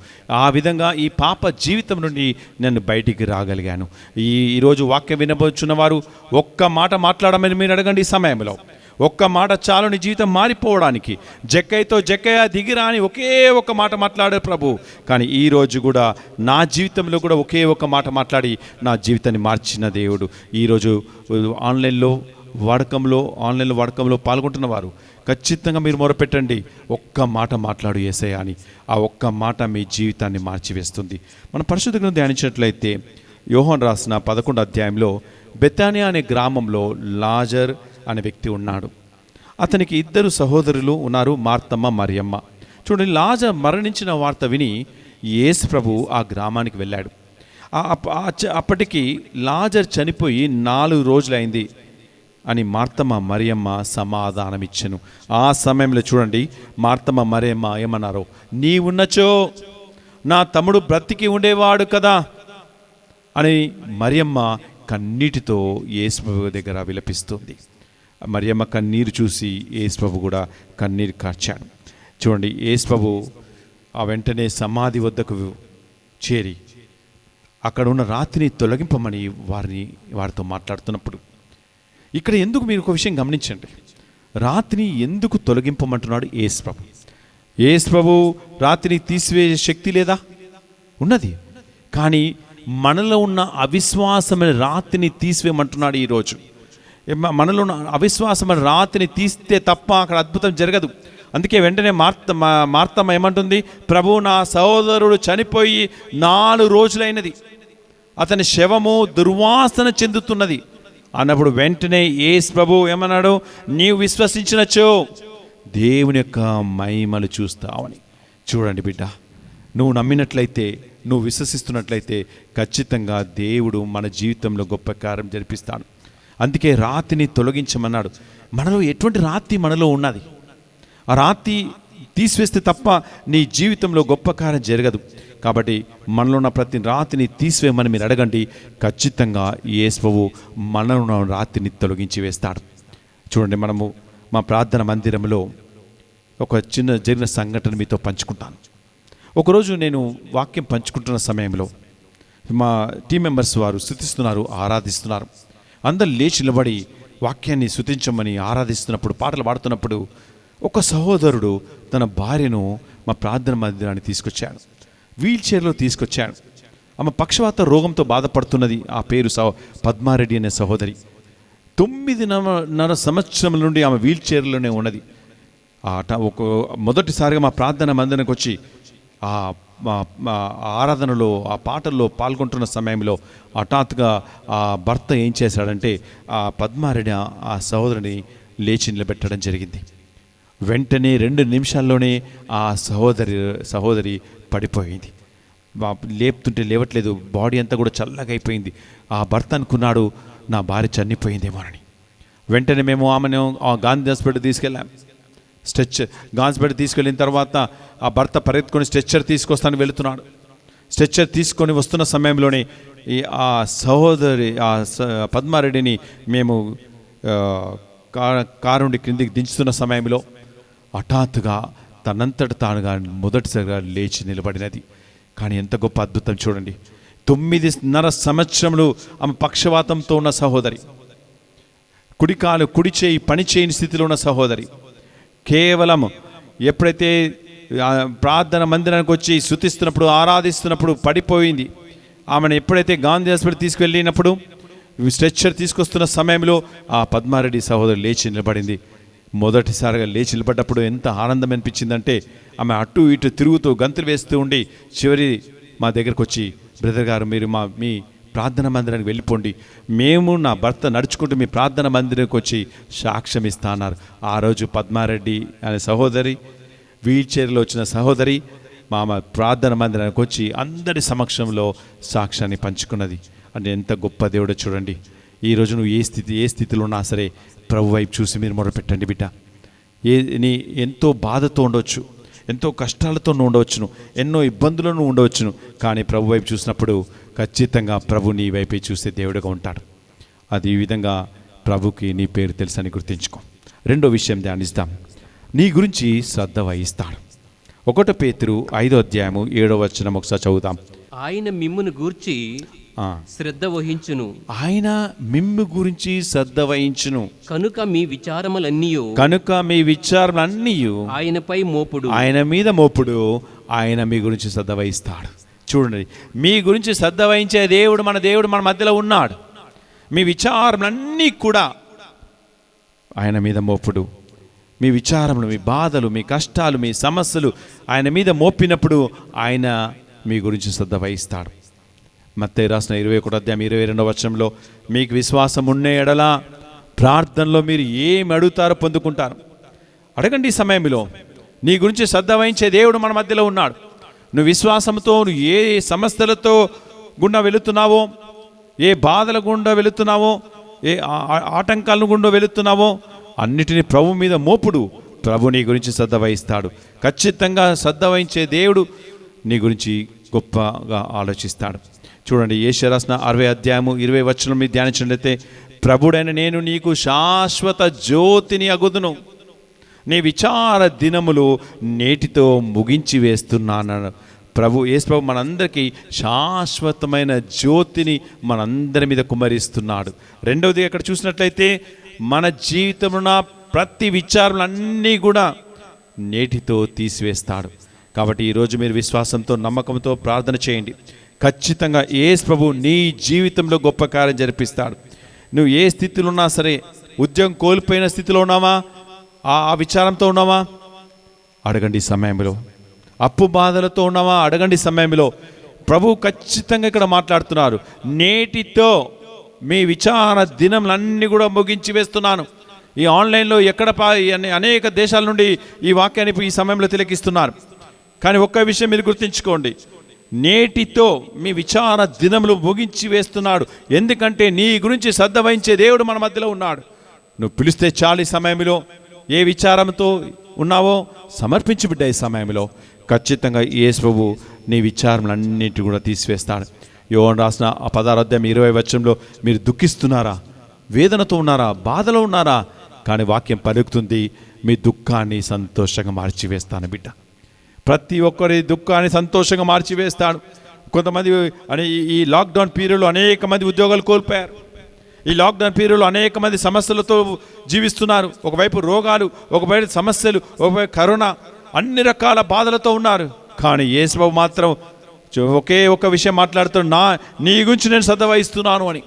A: ఆ విధంగా ఈ పాప జీవితం నుండి నేను బయటికి రాగలిగాను. ఈరోజు వాక్యం వినబోచున్న వారు ఒక్క మాట మాట్లాడమని మీరు అడగండి. ఈ సమయంలో ఒక్క మాట చాలు నీ జీవితం మారిపోవడానికి. జక్కయ్యతో జక్కయ్య దిగిరా అని ఒకే ఒక మాట మాట్లాడారు ప్రభు. కానీ ఈరోజు కూడా నా జీవితంలో కూడా ఒకే ఒక మాట మాట్లాడి నా జీవితాన్ని మార్చిన దేవుడు. ఈరోజు ఆన్లైన్లో వాడకంలో పాల్గొంటున్న వారు ఖచ్చితంగా మీరు మొరపెట్టండి, ఒక్క మాట మాట్లాడు యేసయ్య అని. ఆ ఒక్క మాట మీ జీవితాన్ని మార్చివేస్తుంది. మనం పరిశుద్ధ గ్రంథం ధ్యానించినట్లయితే యోహాను రాసిన 11వ అధ్యాయంలో బెతానియా అనే గ్రామంలో లాజర్ అనే వ్యక్తి ఉన్నాడు. అతనికి 2 సహోదరులు ఉన్నారు, మార్తమ్మ, మరియమ్మ. చూడండి, లాజర్ మరణించిన వార్త విని యేసు ప్రభు ఆ గ్రామానికి వెళ్ళాడు. అప్పటికి లాజర్ చనిపోయి 4 రోజులైంది అని మార్తమ్మ మరియమ్మ సమాధానం ఇచ్చెను. ఆ సమయంలో చూడండి, మార్తమ్మ మరియమ్మ ఏమన్నారో, నీవున్నచో నా తమ్ముడు బ్రతికి ఉండేవాడు కదా అని మరియమ్మ కన్నీటితో యేసు ప్రభు దగ్గర విలపిస్తుంది. మరియమ్మ కన్నీరు చూసి యేసు ప్రభు కూడా కన్నీరు కార్చాడు. చూడండి, యేసు ప్రభు ఆ వెంటనే సమాధి వద్దకు చేరి అక్కడ ఉన్న రాతిని తొలగింపమని వారితో మాట్లాడుతున్నప్పుడు, ఇక్కడ ఎందుకు మీరు ఒక విషయం గమనించండి. రాతిని ఎందుకు తొలగింపమంటున్నాడు యేసు ప్రభు? యేసు ప్రభు రాతిని తీసివేసే శక్తి లేదా? ఉన్నది. కానీ మనలో ఉన్న అవిశ్వాసమైన రాతిని తీసివేయమంటున్నాడు ఈరోజు. మనలో ఉన్న అవిశ్వాసమైన రాతిని తీస్తే తప్ప అక్కడ అద్భుతం జరగదు. అందుకే వెంటనే మార్తమ్మ ఏమంటుంది, ప్రభు నా సహోదరుడు చనిపోయి 4 రోజులైనది, అతని శవము దుర్వాసన చెందుతున్నది అన్నప్పుడు వెంటనే యేసు ప్రభు ఏమన్నాడు, నీవు విశ్వసించినచో దేవుని యొక్క మహిమలు చూస్తావని. చూడండి బిడ్డ, నువ్వు నమ్మినట్లయితే, నువ్వు విశ్వసిస్తున్నట్లయితే ఖచ్చితంగా దేవుడు మన జీవితంలో గొప్ప కార్యం జరిపిస్తాడు. అందుకే రాతిని తొలగించమన్నాడు. మనలో ఎటువంటి రాతి మనలో ఉన్నది, ఆ రాతి తీసివేస్తే తప్ప నీ జీవితంలో గొప్ప కార్యం జరగదు. కాబట్టి మనలో ఉన్న ప్రతి రాతిని తీసివేయమని మీరు అడగండి. ఖచ్చితంగా యేసు ప్రభువు మనలో ఉన్న రాతిని తొలగించి వేస్తాడు. చూడండి, మనము మా ప్రార్థన మందిరంలో ఒక చిన్న జరిగిన సంఘటన మీతో పంచుకుంటాను. ఒకరోజు నేను వాక్యం పంచుకుంటున్న సమయంలో మా టీం మెంబర్స్ వారు స్తుతిస్తున్నారు, ఆరాధిస్తున్నారు. అందరు లేచి నిలబడి వాక్యాన్ని స్తుతించమని ఆరాధిస్తున్నప్పుడు, పాటలు పాడుతున్నప్పుడు ఒక సహోదరుడు తన భార్యను మా ప్రార్థన మందిరాన్ని తీసుకొచ్చాడు. వీల్ చైర్లో తీసుకొచ్చాడు. ఆమె పక్షవాత రోగంతో బాధపడుతున్నది. ఆ పేరు పద్మారెడ్డి అనే సహోదరి. 9.5 సంవత్సరం నుండి ఆమె వీల్ చైర్లోనే ఉన్నది. మొదటిసారిగా మా ప్రార్థన మందిరానికి వచ్చి ఆ ఆరాధనలో, ఆ పాటల్లో పాల్గొంటున్న సమయంలో హఠాత్తుగా ఆ భర్త ఏం చేశాడంటే, ఆ పద్మారెడ్డి ఆ సహోదరిని లేచి నిలబెట్టడం జరిగింది. వెంటనే 2 నిమిషాల్లోనే ఆ సహోదరి పడిపోయింది. లేపుతుంటే లేవట్లేదు, బాడీ అంతా కూడా చల్లగా అయిపోయింది. ఆ భర్త అనుకున్నాడు నా భార్య చనిపోయిందేమోనని. వెంటనే మేము ఆమెను గాంధీ హాస్పిటల్ తీసుకెళ్ళాం. గాంధీపేట తీసుకెళ్ళిన తర్వాత ఆ భర్త పరిగెత్తుకొని స్ట్రెచ్చర్ తీసుకొస్తాను వెళుతున్నాడు. స్ట్రెచ్చర్ తీసుకొని వస్తున్న సమయంలోనే ఆ సహోదరి పద్మారెడ్డిని మేము కారు నుండి క్రిందికి దించుతున్న సమయంలో హఠాత్తుగా తనంతట తానుగా మొదటిసారిగా లేచి నిలబడినది. కానీ ఎంత గొప్ప అద్భుతం చూడండి, 9.5 సంవత్సరములు ఆమె పక్షవాతంతో ఉన్న సహోదరి, కుడి చేయి పని చేయని స్థితిలో ఉన్న సహోదరి, కేవలం ఎప్పుడైతే ప్రార్థన మందిరానికి వచ్చి స్తుతిస్తున్నప్పుడు, ఆరాధిస్తున్నప్పుడు పడిపోయింది. ఆమెను ఎప్పుడైతే గాంధీ హాస్పిటల్ తీసుకువెళ్ళినప్పుడు స్ట్రెచ్చర్ తీసుకొస్తున్న సమయంలో ఆ పద్మారెడ్డి సహోదరు లేచి నిలబడింది. మొదటిసారిగా లేచి నిలబడ్డప్పుడు ఎంత ఆనందం అనిపించిందంటే, ఆమె అటు ఇటు తిరుగుతూ గంతులు వేస్తూ ఉండి చివరి మా దగ్గరకు వచ్చి, బ్రదర్ గారు మీరు మీ ప్రార్థన మందిరానికి వెళ్ళిపోండి, మేము నా భర్త నడుచుకుంటూ మీ ప్రార్థన మందిరానికి వచ్చి సాక్ష్యం ఇస్తా అన్నారు. ఆ రోజు పద్మారెడ్డి అనే సహోదరి, వీల్ చైర్లో వచ్చిన సహోదరి మా ప్రార్థన మందిరానికి వచ్చి అందరి సమక్షంలో సాక్ష్యాన్ని పంచుకున్నది. అంటే ఎంత గొప్ప దేవుడో చూడండి. ఈరోజు నువ్వు ఏ స్థితిలో ఉన్నా సరే ప్రభు వైపు చూసి మీరు మొరపెట్టండి బిడ్డ. నీ ఎంతో బాధతో ఉండవచ్చు, ఎంతో కష్టాలతో ఉండవచ్చును, ఎన్నో ఇబ్బందులను ఉండవచ్చును, కానీ ప్రభు వైపు చూసినప్పుడు ఖచ్చితంగా ప్రభు నీ వైపే చూసే దేవుడుగా ఉంటాడు. అది ఈ విధంగా ప్రభుకి నీ పేరు తెలుసని గుర్తించుకో. రెండో విషయం ధ్యానిస్తాం, నీ గురించి శ్రద్ధ వహిస్తాడు. 1 పేతురు 5:7 ఒకసారి చదువుతాం.
B: ఆయన మిమ్మును గూర్చి శ్రద్ధ వహించును,
A: ఆయన మిమ్ము గురించి శ్రద్ధ వహించును,
B: కనుక మీ విచారములన్నీయు ఆయనపై మోపుడు,
A: ఆయన మీద మోపుడు, ఆయన మీ గురించి శ్రద్ధ వహిస్తాడు. చూడండి, మీ గురించి శ్రద్ధ వహించే దేవుడు మన మధ్యలో ఉన్నాడు. మీ విచారములన్నీ కూడా ఆయన మీద మోపుడు. మీ విచారములు, మీ బాధలు, మీ కష్టాలు, మీ సమస్యలు ఆయన మీద మోపినప్పుడు ఆయన మీ గురించి శ్రద్ధ వహిస్తాడు. మత్తయి రాసిన 21:22 మీకు విశ్వాసం ఉండే ఎడల ప్రార్థనలో మీరు ఏమి అడుగుతారో పొందుకుంటారు. అడగండి. ఈ సమయంలో నీ గురించి శ్రద్ధ వహించే దేవుడు మన మధ్యలో ఉన్నాడు. నువ్వు విశ్వాసంతో నువ్వు ఏ సమస్యలతో గుండా వెళుతున్నావో, ఏ బాధల గుండా వెళుతున్నావో, ఏ ఆటంకాలను గుండా వెళుతున్నావో అన్నిటినీ ప్రభు మీద మోపుడు. ప్రభు నీ గురించి శ్రద్ధ వహిస్తాడు. ఖచ్చితంగా శ్రద్ధ వహించే దేవుడు నీ గురించి గొప్పగా ఆలోచిస్తాడు. చూడండి, యెషయా రాసిన 60:20 మీరు ధ్యానించినట్లయితే, ప్రభుడైన నేను నీకు శాశ్వత జ్యోతిని అగుదును, నీ విచార దినములు నేటితో ముగించి వేస్తున్నాను. యేసు ప్రభు మనందరికీ శాశ్వతమైన జ్యోతిని మనందరి మీద కుమ్మరిస్తున్నాడు. రెండవది అక్కడ చూసినట్లయితే, మన జీవితంలో ప్రతి విచారాలన్నీ కూడా నేటితో తీసివేస్తాడు. కాబట్టి ఈరోజు మీరు విశ్వాసంతో, నమ్మకంతో ప్రార్థన చేయండి. ఖచ్చితంగా యేసు ప్రభు నీ జీవితంలో గొప్ప కార్యం జరిపిస్తాడు. నువ్వు ఏ స్థితిలో ఉన్నా సరే, ఉద్యోగం కోల్పోయిన స్థితిలో ఉన్నావా, ఆ విచారంతో ఉన్నావా, అడగండి సమయంలో. అప్పు బాధలతో ఉన్నావా, అడగండి సమయంలో. ప్రభు ఖచ్చితంగా ఇక్కడ మాట్లాడుతున్నారు, నేటితో మీ విచార దినములన్నీ కూడా ముగించి వేస్తున్నాను. ఈ ఆన్లైన్లో ఎక్కడ అనేక దేశాల నుండి ఈ వాక్యాన్ని ఈ సమయంలో తిలకిస్తున్నారు. కానీ ఒక్క విషయం మీరు గుర్తుంచుకోండి, నేటితో మీ విచార దినములు ముగించి వేస్తున్నాడు. ఎందుకంటే నీ గురించి శ్రద్ధ వహించే దేవుడు మన మధ్యలో ఉన్నాడు. నువ్వు పిలిస్తే చాలు. ఈ సమయంలో ఏ విచారంతో ఉన్నావో సమర్పించి బిడ్డ. ఈ సమయంలో ఖచ్చితంగా యేసు ప్రభు నీ విచారములన్నింటినీ కూడా తీసివేస్తాడు. యోహాను రాసిన 16:20 మీరు దుఃఖిస్తున్నారా, వేదనతో ఉన్నారా, బాధలో ఉన్నారా, కానీ వాక్యం పలుకుతుంది, మీ దుఃఖాన్ని సంతోషంగా మార్చివేస్తాను బిడ్డ. ప్రతి ఒక్కరి దుఃఖాన్ని సంతోషంగా మార్చివేస్తాడు. కొంతమంది ఈ లాక్డౌన్ పీరియడ్లో అనేక మంది ఉద్యోగాలు కోల్పోయారు. ఈ లాక్డౌన్ పీరియడ్లో అనేక మంది సమస్యలతో జీవిస్తున్నారు. ఒకవైపు రోగాలు, ఒకవైపు సమస్యలు, ఒకవైపు కరోనా, అన్ని రకాల బాధలతో ఉన్నారు. కానీ యేసు ప్రభు మాత్రం ఒకే ఒక విషయం మాట్లాడుతున్నా, నీ గురించి నేను శ్రద్ధ వహిస్తున్నాను అని.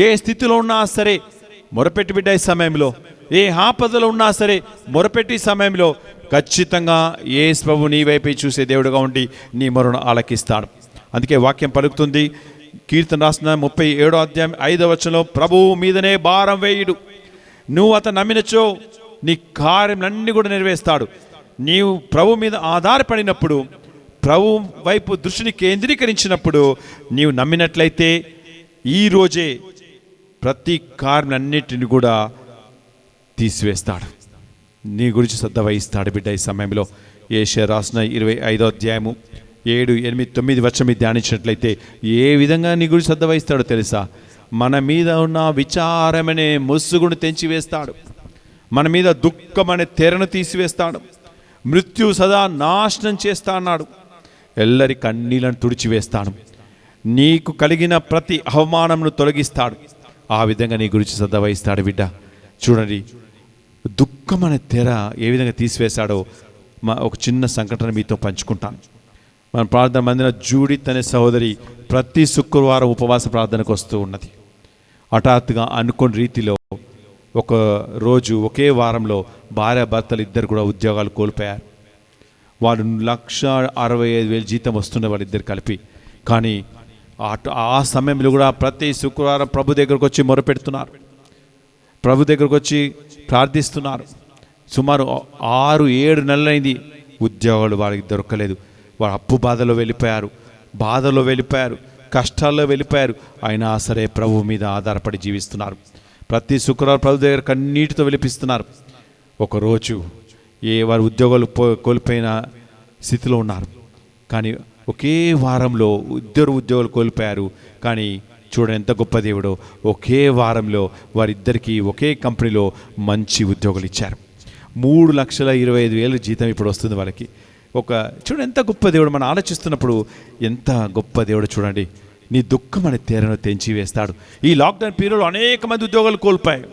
A: ఏ స్థితిలో ఉన్నా సరే మొరపెట్టి బిడ్డ. ఈ సమయంలో ఏ ఆపదలో ఉన్నా సరే మొరపెట్టి సమయంలో ఖచ్చితంగా యేసు ప్రభు నీ వైపే చూసే దేవుడుగా ఉండి నీ మొరను ఆలకిస్తాడు. అందుకే వాక్యం పలుకుతుంది, కీర్తన రాసిన 37:5 ప్రభువు మీదనే భారం వేయుడు, నువ్వు అతను నమ్మినచో నీ కార్యములన్నీ కూడా నెరవేరుస్తాడు. నీవు ప్రభు మీద ఆధారపడినప్పుడు, ప్రభు వైపు దృష్టిని కేంద్రీకరించినప్పుడు, నీవు నమ్మినట్లయితే ఈరోజే ప్రతి కార్యములన్నిటిని కూడా తీసివేస్తాడు. నీ గురించి శ్రద్ధ వహిస్తాడు బిడ్డ. ఈ సమయంలో యెషయా రాసిన 25:7, 8, 9 మీరు ధ్యానించినట్లయితే ఏ విధంగా నీ గురించి శ్రద్ధ వహిస్తాడో తెలుసా? మన మీద ఉన్న విచారమనే ముసుగును తెంచివేస్తాడు, మన మీద దుఃఖం అనే తెరను తీసివేస్తాడు, మృత్యు సదా నాశనం చేస్తా అన్నాడు, ఎల్లరి కన్నీళ్లను తుడిచివేస్తాడు, నీకు కలిగిన ప్రతి అవమానంను తొలగిస్తాడు. ఆ విధంగా నీ గురించి శ్రద్ధ వహిస్తాడు బిడ్డ. చూడండి, దుఃఖం అనే తెర ఏ విధంగా తీసివేశాడో ఒక చిన్న సంఘటన మీతో పంచుకుంటాను. మన ప్రార్థన మందిన జూడిత్ అనే సహోదరి ప్రతి శుక్రవారం ఉపవాస ప్రార్థనకు వస్తూ ఉన్నది. హఠాత్తుగా అనుకోని రీతిలో ఒక రోజు ఒకే వారంలో భార్యాభర్తలు ఇద్దరు కూడా ఉద్యోగాలు కోల్పోయారు. వారు 1,65,000 జీతం వస్తున్న వాళ్ళిద్దరు కలిపి. కానీ ఆ సమయంలో కూడా ప్రతి శుక్రవారం ప్రభు దగ్గరకు వచ్చి మొరపెడుతున్నారు, ప్రభు దగ్గరకు వచ్చి ప్రార్థిస్తున్నారు. సుమారు 6-7 నెలలైంది ఉద్యోగాలు వారికి దొరకలేదు. వారు అప్పు బాధలో వెళ్ళిపోయారు, కష్టాల్లో వెళ్ళిపోయారు. అయినా సరే ప్రభు మీద ఆధారపడి జీవిస్తున్నారు. ప్రతి శుక్రవారం ప్రభు దగ్గర కన్నీటితో విలిపిస్తున్నారు. ఒకరోజు వారు ఉద్యోగాలు కోల్పోయిన స్థితిలో ఉన్నారు. కానీ ఒకే వారంలో 2 ఉద్యోగాలు కోల్పోయారు. కానీ చూడండి ఎంత గొప్ప దేవుడో, ఒకే వారంలో వారిద్దరికీ ఒకే కంపెనీలో మంచి ఉద్యోగాలు ఇచ్చారు. 3,25,000 జీతం ఇప్పుడు వస్తుంది వాళ్ళకి. చూడండి ఎంత గొప్ప దేవుడు. మనం ఆలోచిస్తున్నప్పుడు ఎంత గొప్ప దేవుడు చూడండి. నీ దుఃఖం అనే తెరను తెంచి వేస్తాడు. ఈ లాక్డౌన్ పీరియడ్లో అనేక మంది ఉద్యోగాలు కోల్పోయారు,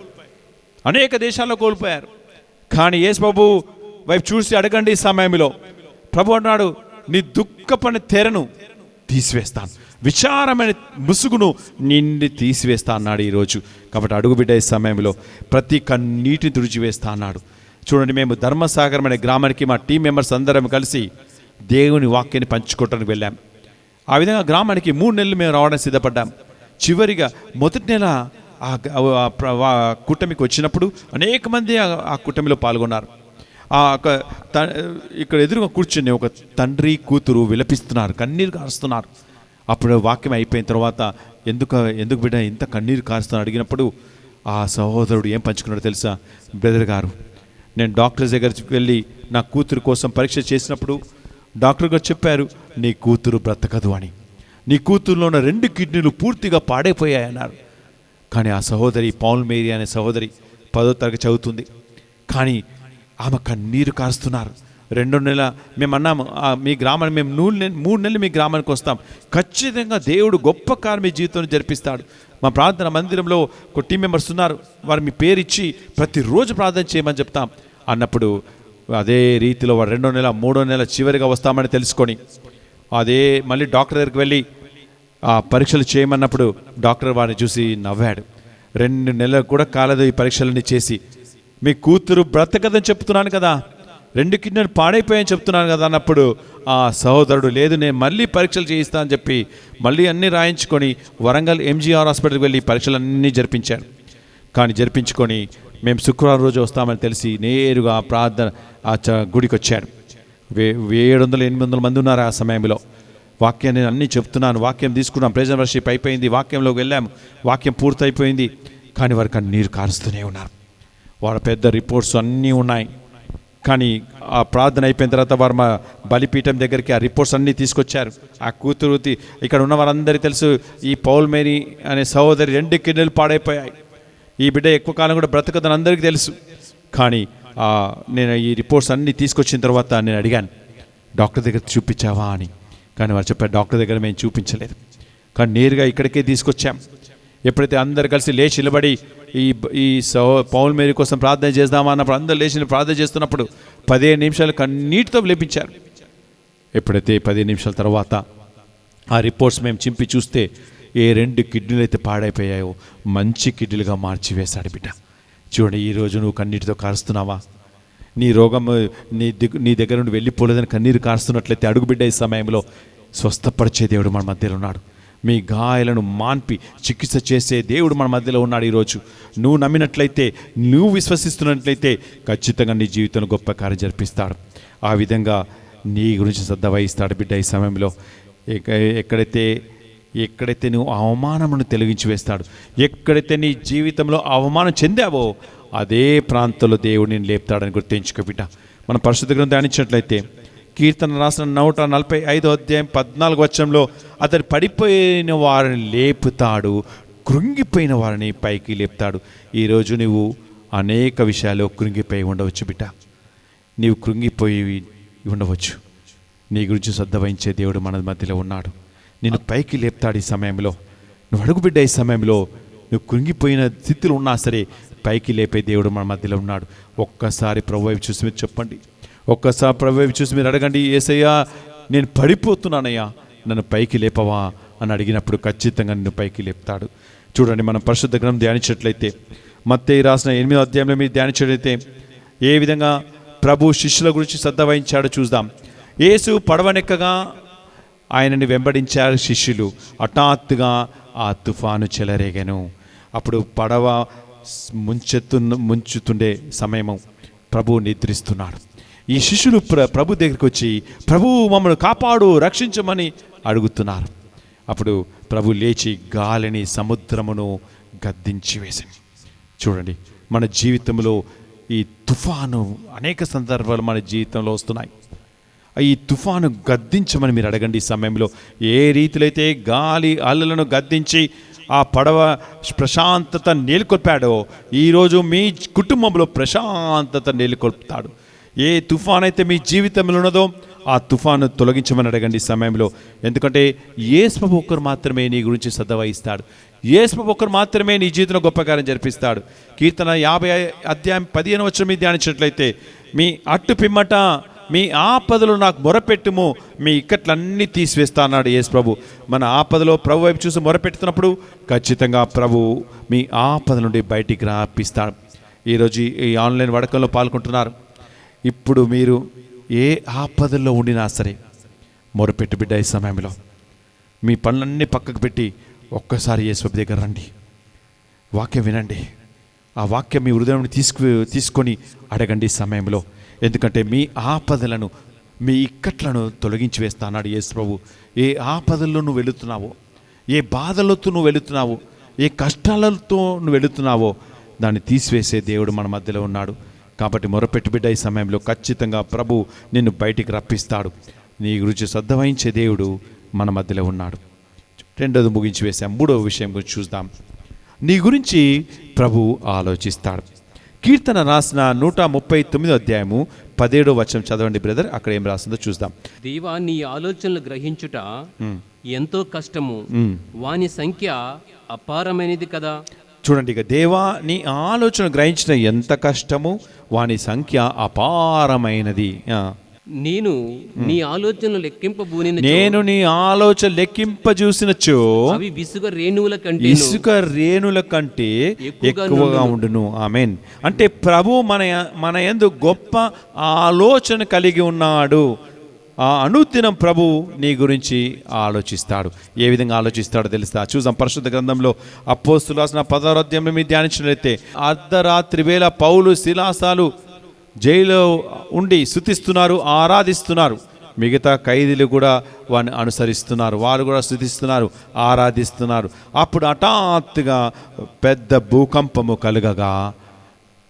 A: అనేక దేశాల్లో కోల్పోయారు. కానీ యేసు ప్రభు వైపు చూసి అడగండి. ఈ సమయంలో ప్రభు అన్నాడు, నీ దుఃఖపని తెరను తీసివేస్తాను, విచారమైన ముసుగును నిండి తీసివేస్తా అన్నాడు ఈరోజు. కాబట్టి అడుగుబిడ్డ ఈ సమయంలో ప్రతి కన్నీటిని తుడిచివేస్తా అన్నాడు. చూడండి, మేము ధర్మసాగరం అనే గ్రామానికి మా టీం మెంబర్స్ అందరం కలిసి దేవుని వాక్యాన్ని పంచుకోవటానికి వెళ్ళాం. ఆ విధంగా గ్రామానికి 3 నెలలు మేము రావడానికి సిద్ధపడ్డాం. చివరిగా మొదటి నెల కూటమికి వచ్చినప్పుడు అనేక మంది ఆ కూటమిలో పాల్గొన్నారు. ఇక్కడ ఎదురుగా కూర్చుని ఒక తండ్రి కూతురు విలపిస్తున్నారు, కన్నీరు కారుస్తున్నారు. అప్పుడు వాక్యం అయిపోయిన తర్వాత ఎందుకు బిడ్డ ఇంత కన్నీరు కారుస్తున్నారు అడిగినప్పుడు ఆ సహోదరుడు ఏం పంచుకున్నాడో తెలుసా? బ్రదర్ గారు, నేను డాక్టర్ దగ్గరికి వెళ్ళి నా కూతురు కోసం పరీక్ష చేసినప్పుడు డాక్టర్ గారు చెప్పారు, నీ కూతురు బ్రతకదు అని. నీ కూతురులో ఉన్న 2 కిడ్నీలు పూర్తిగా పాడైపోయాయన్నారు. కానీ ఆ సహోదరి పౌల్ మేరీ అనే సహోదరి 10వ తరగతి చదువుతుంది. కానీ ఆమె కన్నీరు కారుస్తున్నారు. 2 నెలల మేము అన్నాము, మీ గ్రామానికి మేము 3 నెలలు మీ గ్రామానికి వస్తాం, ఖచ్చితంగా దేవుడు గొప్ప కార్యం మీ జీవితంలో జరిపిస్తాడు. మా ప్రార్థన మందిరంలో ఒక టీం మెంబర్స్ ఉన్నారు, వారు మీ పేరు ఇచ్చి ప్రతిరోజు ప్రార్థన చేయమని చెప్తాం అన్నప్పుడు అదే రీతిలో వారు 2వ నెల 3వ నెల చివరిగా వస్తామని తెలుసుకొని మళ్ళీ డాక్టర్ దగ్గరికి వెళ్ళి పరీక్షలు చేయమన్నప్పుడు డాక్టర్ వారిని చూసి నవ్వాడు. 2 నెలలు కూడా కాలేదు ఈ పరీక్షలన్నీ చేసి, మీ కూతురు బ్రతకదని చెప్తున్నాను కదా, 2 కిడ్నీలు పాడైపోయాయని చెప్తున్నాను కదా అన్నప్పుడు ఆ సహోదరుడు, లేదు నేను మళ్ళీ పరీక్షలు చేయిస్తా అని చెప్పి మళ్ళీ అన్నీ రాయించుకొని వరంగల్ MGR హాస్పిటల్కి వెళ్ళి పరీక్షలన్నీ జరిపించాడు. కానీ జరిపించుకొని మేము శుక్రవారం రోజు వస్తామని తెలిసి నేరుగా ప్రార్థన గుడికి వచ్చాడు. 700-800 మంది ఉన్నారు ఆ సమయంలో. వాక్యాన్ని అన్నీ చెప్తున్నాను, వాక్యం తీసుకున్నాం, ప్రెజెంట్ వర్షిప్ అయిపోయింది, వాక్యంలోకి వెళ్ళాము, వాక్యం పూర్తయిపోయింది. కానీ వారికి నీరు కారుస్తూనే ఉన్నారు. వాళ్ళ పెద్ద రిపోర్ట్స్ అన్నీ ఉన్నాయి. కానీ ఆ ప్రార్థన అయిపోయిన తర్వాత వారు మా బలిపీఠం దగ్గరికి ఆ రిపోర్ట్స్ అన్నీ తీసుకొచ్చారు. ఆ కూతురు ఇక్కడ ఉన్న వారందరికీ తెలుసు, ఈ పౌల్ మేరీ అనే సహోదరి 2 కిడ్నీలు పాడైపోయాయి, ఈ బిడ్డ ఎక్కువ కాలం కూడా బ్రతకదని అందరికీ తెలుసు. కానీ నేను ఈ రిపోర్ట్స్ అన్నీ తీసుకొచ్చిన తర్వాత నేను అడిగాను, డాక్టర్ దగ్గర చూపించావా అని. కానీ వారు చెప్పారు, డాక్టర్ దగ్గర మేము చూపించలేదు, కానీ నేరుగా ఇక్కడికే తీసుకొచ్చాం. ఎప్పుడైతే అందరు కలిసి లేచి నిలబడి ఈ పౌల్ మేరీ కోసం ప్రార్థన చేద్దామా అన్నప్పుడు అందరూ లేచి ప్రార్థన చేస్తున్నప్పుడు 15 నిమిషాలు కన్నీటితో లేపించారు. ఎప్పుడైతే 15 నిమిషాల తర్వాత ఆ రిపోర్ట్స్ మేము చింపి చూస్తే ఏ 2 కిడ్నీలు అయితే పాడైపోయాయో మంచి కిడ్నీలుగా మార్చివేశాడు బిడ్డ. చూడండి, ఈరోజు నువ్వు కన్నీటితో కారుస్తున్నావా? నీ రోగం నీ దగ్గర నుండి వెళ్ళిపోలేదని కన్నీరు కారుస్తున్నట్లయితే అడుగుబిడ్డ ఈ సమయంలో స్వస్థపరిచే దేవుడు మన మధ్యలో ఉన్నాడు. మీ గాయాలను మాన్పి చికిత్స చేసే దేవుడు మన మధ్యలో ఉన్నాడు. ఈరోజు నువ్వు నమ్మినట్లయితే, నువ్వు విశ్వసిస్తున్నట్లయితే ఖచ్చితంగా నీ జీవితంలో గొప్ప కార్యం జరిపిస్తాడు. ఆ విధంగా నీ గురించి శ్రద్ధ వహిస్తాడు బిడ్డ ఈ సమయంలో. ఎక్కడైతే నువ్వు అవమానమును తొలగించి వేస్తాడు, ఎక్కడైతే నీ జీవితంలో అవమానం చెందావో అదే ప్రాంతంలో దేవుడు నేను లేపుతాడని గుర్తించుకో బిడ్డ. మనం పరిశుద్ధ గ్రంథం ధ్యానించినట్లయితే కీర్తన రాసిన 145వ అధ్యాయం 14వ వచనంలో అతడు పడిపోయిన వారిని లేపుతాడు, కృంగిపోయిన వారిని పైకి లేపుతాడు. ఈరోజు నువ్వు అనేక విషయాల్లో కృంగిపోయి ఉండవచ్చు బిడ్డ, నీవు కృంగిపోయి ఉండవచ్చు. నీ గురించి శ్రద్ధ వహించే దేవుడు మన మధ్యలో ఉన్నాడు. నిన్ను పైకి లేపుతాడు. ఈ సమయంలో నువ్వు అడుగుబిడ్డ, ఈ సమయంలో నువ్వు కృంగిపోయిన స్థితిలో ఉన్నా సరే పైకి లేపే దేవుడు మన మధ్యలో ఉన్నాడు. ఒక్కసారి ప్రభు వైపు చూసి మీరు చెప్పండి, ఒక్కసారి ప్రభు వైపు చూసి మీరు అడగండి, యేసయ్యా నేను పడిపోతున్నానయ్యా, నన్ను పైకి లేపవా అని అడిగినప్పుడు ఖచ్చితంగా నిన్ను పైకి లేపుతాడు. చూడండి, మనం పరిశుద్ధ గ్రంథం ధ్యానించినట్లయితే మత్తయి రాసిన 8వ అధ్యాయంలో మీరు ధ్యానించినట్లయితే ఏ విధంగా ప్రభు శిష్యుల గురించి శ్రద్ధ వహించాడో చూద్దాం. యేసు పడవనెక్కగా ఆయనని వెంబడించారు శిష్యులు. హఠాత్తుగా ఆ తుఫాను చెలరేగెను. అప్పుడు పడవ ముంచుతుండే సమయము ప్రభువు నిద్రిస్తున్నాడు. ఈ శిష్యులు ప్రభు దగ్గరికి వచ్చి, ప్రభువు మమ్మల్ని కాపాడు, రక్షించమని అడుగుతున్నారు. అప్పుడు ప్రభు లేచి గాలిని, సముద్రమును గద్దించి వేసింది. చూడండి, మన జీవితంలో ఈ తుఫాను అనేక సందర్భాలు మన జీవితంలో వస్తున్నాయి. ఈ తుఫాను గద్దించమని మీరు అడగండి. ఈ సమయంలో ఏ రీతిలో అయితే గాలి అలలను గద్దించి ఆ పడవ ప్రశాంతత నెలకొల్పాడో, ఈరోజు మీ కుటుంబంలో ప్రశాంతత నెలకొల్పుతాడు. ఏ తుఫాన్ అయితే మీ జీవితంలో ఉన్నదో ఆ తుఫాను తొలగించమని అడగండి ఈ సమయంలో. ఎందుకంటే యేసు ప్రభు ఒక్కరు మాత్రమే నీ గురించి శ్రద్ధ వహిస్తాడు. యేసు ప్రభు ఒక్కరు మాత్రమే నీ జీవితంలో గొప్ప కార్యం జరిపిస్తాడు. కీర్తన 50:15 మీద ధ్యానించినట్లయితే, మీ అట్టు పిమ్మట మీ ఆపదలు నాకు మొరపెట్టుము, మీ ఇక్కట్లన్నీ తీసివేస్తా అన్నాడు యేసు ప్రభు. మన ఆపదలో ప్రభు వైపు చూసి మొరపెడుతున్నప్పుడు ఖచ్చితంగా ప్రభు మీ ఆపద నుండి బయటికి రాపిస్తాడు. ఈరోజు ఈ ఆన్లైన్ వాడకంలో పాల్గొంటున్నారు. ఇప్పుడు మీరు ఏ ఆపదల్లో ఉండినా సరే మొరపెట్టు బిడ్డ. ఈ సమయంలో మీ పనులన్నీ పక్కకు పెట్టి ఒక్కసారి యేసు ప్రభు దగ్గర రండి, వాక్యం వినండి. ఆ వాక్యం మీ హృదయం తీసుకొని అడగండి ఈ సమయంలో. ఎందుకంటే మీ ఆపదలను, మీ ఇక్కట్లను తొలగించి వేస్తా అన్నాడు యేసు ప్రభు. ఏ ఆపదల్లో నువ్వు వెళుతున్నావో, ఏ బాధలతో నువ్వు వెళుతున్నావో, ఏ కష్టాలతో నువ్వు వెళుతున్నావో దాన్ని తీసివేసే దేవుడు మన మధ్యలో ఉన్నాడు. కాబట్టి మొరపెట్టు బిడ్డ. ఈ సమయంలో ఖచ్చితంగా ప్రభు నిన్ను బయటికి రప్పిస్తాడు. నీ గురించి శ్రద్ధ వహించే దేవుడు మన మధ్యలో ఉన్నాడు. రెండోది ముగించి వేసాం. మూడవ విషయం గురించి చూద్దాం. నీ గురించి ప్రభు ఆలోచిస్తాడు. కీర్తన రాసిన 139 చదవండి బ్రదర్. అక్కడ ఏం రాసిందో చూద్దాం.
B: దేవా, నీ ఆలోచనలు గ్రహించుట ఎంతో కష్టము, వాని సంఖ్య అపారమైనది కదా.
A: చూడండి, ఇక దేవా నీ ఆలోచన గ్రహించిన ఎంత కష్టము, వాని సంఖ్య అపారమైనది.
B: నేను నీ ఆలోచనలు లెక్కింపబూనిన
A: నేను నీ ఆలోచన లెక్కింపజూసినచో
B: అవి ఇసుక రేణువుల కంటే ఎక్కువగా ఉండును.
A: ఆమేన్. అంటే ప్రభు మన యందు గొప్ప ఆలోచన కలిగి ఉన్నాడు. ఆ అనుదినం ప్రభు నీ గురించి ఆలోచిస్తాడు. ఏ విధంగా ఆలోచిస్తాడో తెలుస్తా. చూద్దాం పరిశుద్ధ గ్రంథంలో అపోస్తులు రాసిన 16వ అధ్యాయంలో మీరు ధ్యానించినట్లయితే, అర్ధరాత్రి వేళ పౌలు శిలాసాలు జైల్లో ఉండి స్తుతిస్తున్నారు, ఆరాధిస్తున్నారు. మిగతా ఖైదీలు కూడా వారిని అనుసరిస్తున్నారు, వారు కూడా స్తుతిస్తున్నారు, ఆరాధిస్తున్నారు. అప్పుడు హఠాత్తుగా పెద్ద భూకంపము కలుగగా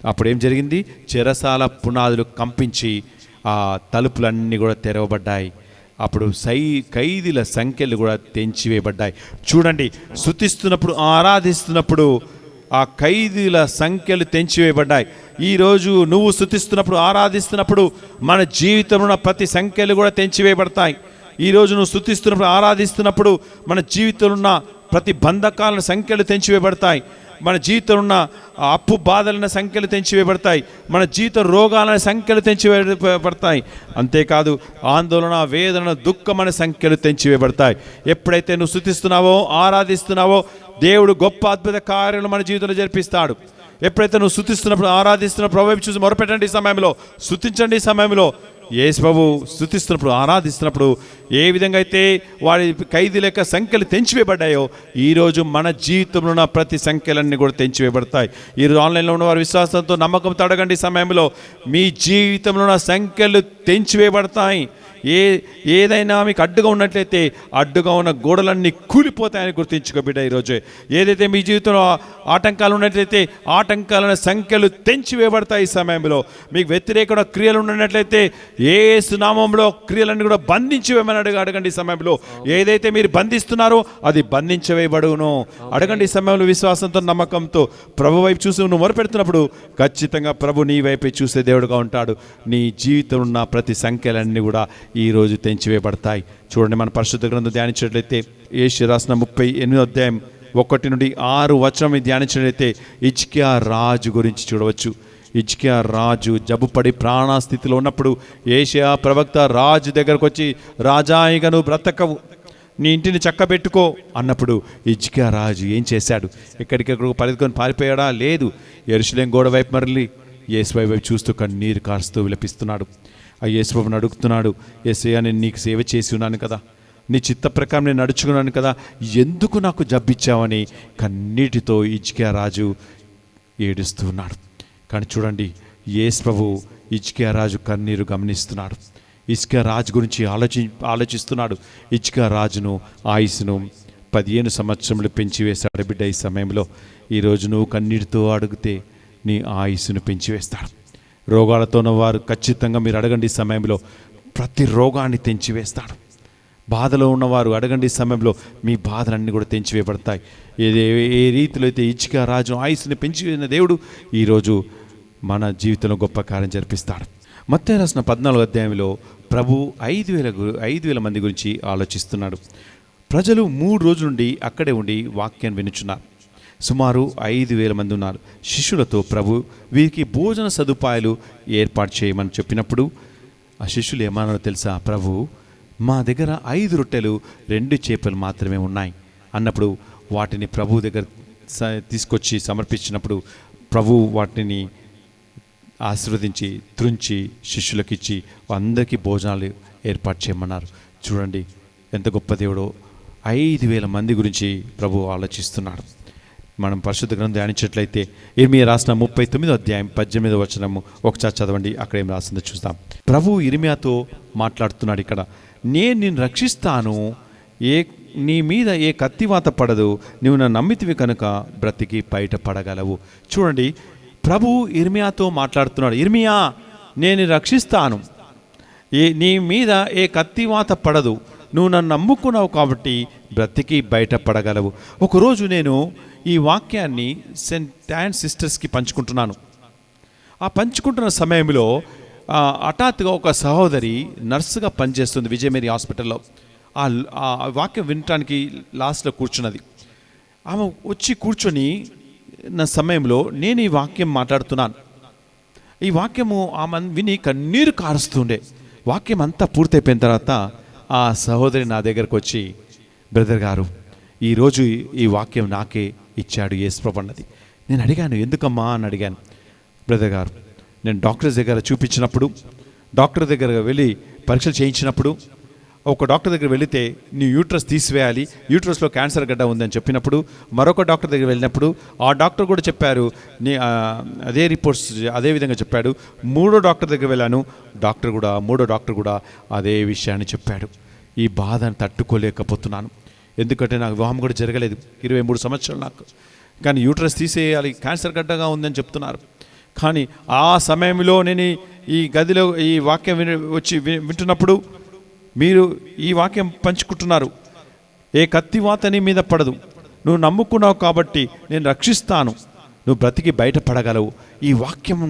A: అప్పుడు ఏం జరిగింది? చెరసాల పునాదులు కంపించి ఆ తలుపులన్నీ కూడా తెరవబడ్డాయి. అప్పుడు ఖైదీల సంఖ్యలు కూడా తెంచివేయబడ్డాయి. చూడండి, స్తుతిస్తున్నప్పుడు, ఆరాధిస్తున్నప్పుడు ఆ ఖైదీల సంఖ్యలు తెంచివేయబడ్డాయి. ఈరోజు నువ్వు స్తుతిస్తున్నప్పుడు, ఆరాధిస్తున్నప్పుడు మన జీవితంలో ప్రతి సంఖ్యలు కూడా తెంచివేయబడతాయి. ఈరోజు నువ్వు స్తుతిస్తున్నప్పుడు, ఆరాధిస్తున్నప్పుడు మన జీవితంలో ఉన్న ప్రతి బంధకాల సంఖ్యలు తెంచివేయబడతాయి. మన జీవితంలో ఉన్న అప్పు బాధలైన సంఖ్యలు తెంచివేయబడతాయి. మన జీవిత రోగాల సంఖ్యలు తెంచివేయబడతాయి. అంతేకాదు ఆందోళన, వేదన, దుఃఖం అనే సంఖ్యలు తెంచివేయబడతాయి. ఎప్పుడైతే నువ్వు స్తుతిస్తున్నావో, ఆరాధిస్తున్నావో దేవుడు గొప్ప అద్భుత కార్యాలను మన జీవితంలో జరిపిస్తాడు. ఎప్పుడైతే నువ్వు స్తుతిస్తున్నప్పుడు, ఆరాధిస్తున్నప్పుడు ప్రభు వైపు చూసి మొరపెట్టండి. ఈ సమయంలో స్తుతించండి. ఈ సమయంలో యేసు ప్రభు స్తుతిస్తున్నప్పుడు, ఆరాధిస్తున్నప్పుడు ఏ విధంగా అయితే వారి ఖైదీల యొక్క సంఖ్యలు తెంచివేయబడ్డాయో ఈరోజు మన జీవితంలో ఉన్న ప్రతి సంఖ్యలన్నీ కూడా తెంచివేయబడతాయి. ఈరోజు ఆన్లైన్లో ఉన్న వారి విశ్వాసంతో, నమ్మకంతో అడగండి. సమయంలో మీ జీవితంలో ఉన్న సంఖ్యలు తెంచివేయబడతాయి. ఏదైనా మీకు అడ్డుగా ఉన్నట్లయితే అడ్డుగా ఉన్న గోడలన్నీ కూలిపోతాయని గుర్తించుకో బిడ్డ. ఈరోజు ఏదైతే మీ జీవితంలో ఆటంకాలు ఉన్నట్లయితే ఆటంకాల సంఖ్యలు తెంచివేయబడతాయి. ఈ సమయంలో మీకు వ్యతిరేక క్రియలు ఉన్నట్లయితే యేసు నామములో క్రియలన్నీ కూడా బంధించివేయమని అడగండి. ఈ సమయంలో ఏదైతే మీరు బంధిస్తున్నారో అది బంధించవేయబడును. అడగండి. ఈ సమయంలో విశ్వాసంతో, నమ్మకంతో ప్రభు వైపు చూసి నువ్వు మొరపెడుతున్నప్పుడు ఖచ్చితంగా ప్రభు నీ వైపే చూసే దేవుడుగా ఉంటాడు. నీ జీవితంలో ఉన్న ప్రతి సంఖ్యలన్నీ కూడా ఈరోజు తెంచివేయబడతాయి. చూడండి, మన పరిశుద్ధ గ్రంథం ధ్యానించినట్లయితే యేషయా రాసిన 38వ అధ్యాయం 1 నుండి 6 ధ్యానించినట్లయితే హిజ్కియా రాజు గురించి చూడవచ్చు. హిజ్కియా రాజు జబ్బుపడి ప్రాణస్థితిలో ఉన్నప్పుడు యేషయా ప్రవక్త రాజు దగ్గరకు వచ్చి, రాజా ఇక నువ్వు బ్రతకవు, నీ ఇంటిని చక్కబెట్టుకో అన్నప్పుడు హిజ్కియా రాజు ఏం చేశాడు? ఎక్కడికెక్కడికి పరిగెత్తుకొని పారిపోయాడా? లేదు. యెరూషలేము గోడ వైపు మరలి యేసు వైపు చూస్తూ కన్నీరు కారుస్తూ విలపిస్తున్నాడు. ఆ యేసు ప్రభువుని అడుగుతున్నాడు, యేసయ్యా నేను నీకు సేవ చేసి ఉన్నాను కదా, నీ చిత్త ప్రకారం నేను నడుచుకున్నాను కదా, ఎందుకు నాకు జబ్బిచ్చావని కన్నీటితో హిజ్కియా రాజు ఏడుస్తున్నాడు. కానీ చూడండి, యేసు ప్రభు హిజ్కియా రాజు కన్నీరు గమనిస్తున్నాడు. హిజ్కియా రాజు గురించి ఆలోచిస్తున్నాడు. హిజ్కియా రాజును ఆయుస్సును 15 సంవత్సరములు పెంచివేశాడు. బిడ్డ, ఈ సమయంలో ఈరోజు నువ్వు కన్నీటితో అడిగితే నీ ఆయుస్సును పెంచివేస్తాడు. రోగాలతో ఉన్నవారు ఖచ్చితంగా మీరు అడగండి, ఈ సమయంలో ప్రతి రోగాన్ని తెంచివేస్తాడు. బాధలో ఉన్నవారు అడగండి, ఈ సమయంలో మీ బాధలన్నీ కూడా తెంచివేయబడతాయి. ఏ రీతిలో అయితే హిజ్కియా రాజు ఆయుస్సుని పెంచివేసిన దేవుడు ఈరోజు మన జీవితంలో గొప్ప కార్యం జరిపిస్తాడు. మత్తయి రాసిన 14వ అధ్యాయంలో ప్రభు 5,000 మంది గురించి ఆలోచిస్తున్నాడు. ప్రజలు 3 రోజుల నుండి అక్కడే ఉండి వాక్యాన్ని వినుచున్నారు. సుమారు 5,000 మంది ఉన్నారు. శిష్యులతో ప్రభు వీరికి భోజన సదుపాయాలు ఏర్పాటు చేయమని చెప్పినప్పుడు ఆ శిష్యులు ఏమన్నారో తెలుసా? ప్రభు, మా దగ్గర 5 రొట్టెలు 2 చేపలు మాత్రమే ఉన్నాయి అన్నప్పుడు వాటిని ప్రభు దగ్గర తీసుకొచ్చి సమర్పించినప్పుడు ప్రభు వాటిని ఆశీర్వదించి త్రుంచి శిష్యులకు ఇచ్చి అందరికీ భోజనాలు ఏర్పాటు చేయమన్నారు. చూడండి ఎంత గొప్ప దేవుడో. 5,000 మంది గురించి ప్రభు ఆలోచిస్తున్నాడు. మనం పరిశుద్ధ గ్రంథం ధ్యానించినట్లయితే ఇర్మియా రాసిన 39వ అధ్యాయం 18వ వచనము ఒకసారి చదవండి. అక్కడ ఏం రాసిందో చూస్తాం. ప్రభు ఇర్మియాతో మాట్లాడుతున్నాడు. ఇక్కడ నేను నిన్ను రక్షిస్తాను, నీ మీద ఏ కత్తివాత పడదు, నువ్వు నన్ను నమ్మితివి కనుక బ్రతికి బయట పడగలవు. చూడండి, ప్రభు ఇర్మియాతో మాట్లాడుతున్నాడు. ఇర్మియా, నేను రక్షిస్తాను, నీ మీద ఏ కత్తివాత పడదు, నువ్వు నన్ను నమ్ముకున్నావు కాబట్టి బ్రతికి బయట పడగలవు. ఒకరోజు నేను ఈ వాక్యాన్ని సెయింట్ యాన్ సిస్టర్స్కి పంచుకుంటున్నాను. ఆ పంచుకుంటున్న సమయంలో హఠాత్తుగా ఒక సహోదరి నర్సుగా పనిచేస్తుంది విజయమేరీ హాస్పిటల్లో. ఆ వాక్యం వినటానికి లాస్ట్లో కూర్చున్నది. ఆమె వచ్చి కూర్చొని నా సమయంలో నేను ఈ వాక్యం మాట్లాడుతున్నాను. ఈ వాక్యము ఆమె విని కన్నీరు కారుస్తుండే. వాక్యం అంతా పూర్తయిపోయిన తర్వాత ఆ సహోదరి నా దగ్గరకు వచ్చి, బ్రదర్ గారు, ఈరోజు ఈ వాక్యం నాకే ఇచ్చాడు యేసు ప్రభు అన్నది. నేను అడిగాను, ఎందుకమ్మా అని అడిగాను. బ్రదర్ గారు, నేను డాక్టర్ దగ్గర చూపించినప్పుడు, డాక్టర్ దగ్గర వెళ్ళి పరీక్షలు చేయించినప్పుడు, ఒక డాక్టర్ దగ్గర వెళితే నీ యూట్రస్ తీసివేయాలి, యూట్రస్లో క్యాన్సర్ గడ్డ ఉందని చెప్పినప్పుడు మరొక డాక్టర్ దగ్గర వెళ్ళినప్పుడు ఆ డాక్టర్ కూడా చెప్పారు, అదే రిపోర్ట్స్ అదే విధంగా చెప్పాడు. మూడో డాక్టర్ దగ్గర వెళ్ళాను, మూడో డాక్టర్ కూడా అదే విషయాన్ని చెప్పాడు. ఈ బాధను తట్టుకోలేకపోతున్నాను. ఎందుకంటే నాకు వివాహం కూడా జరగలేదు, 23 సంవత్సరాలు నాకు. కానీ యూట్రస్ తీసేయాలి, క్యాన్సర్ గడ్డగా ఉందని చెప్తున్నారు. కానీ ఆ సమయంలో నేను ఈ గదిలో ఈ వాక్యం వచ్చి వింటున్నప్పుడు మీరు ఈ వాక్యం పంచుకుంటున్నారు. ఏ కత్తివాత నీ మీద పడదు, నువ్వు నమ్ముకున్నావు కాబట్టి నేను రక్షిస్తాను, నువ్వు బ్రతికి బయటపడగలవు, ఈ వాక్యం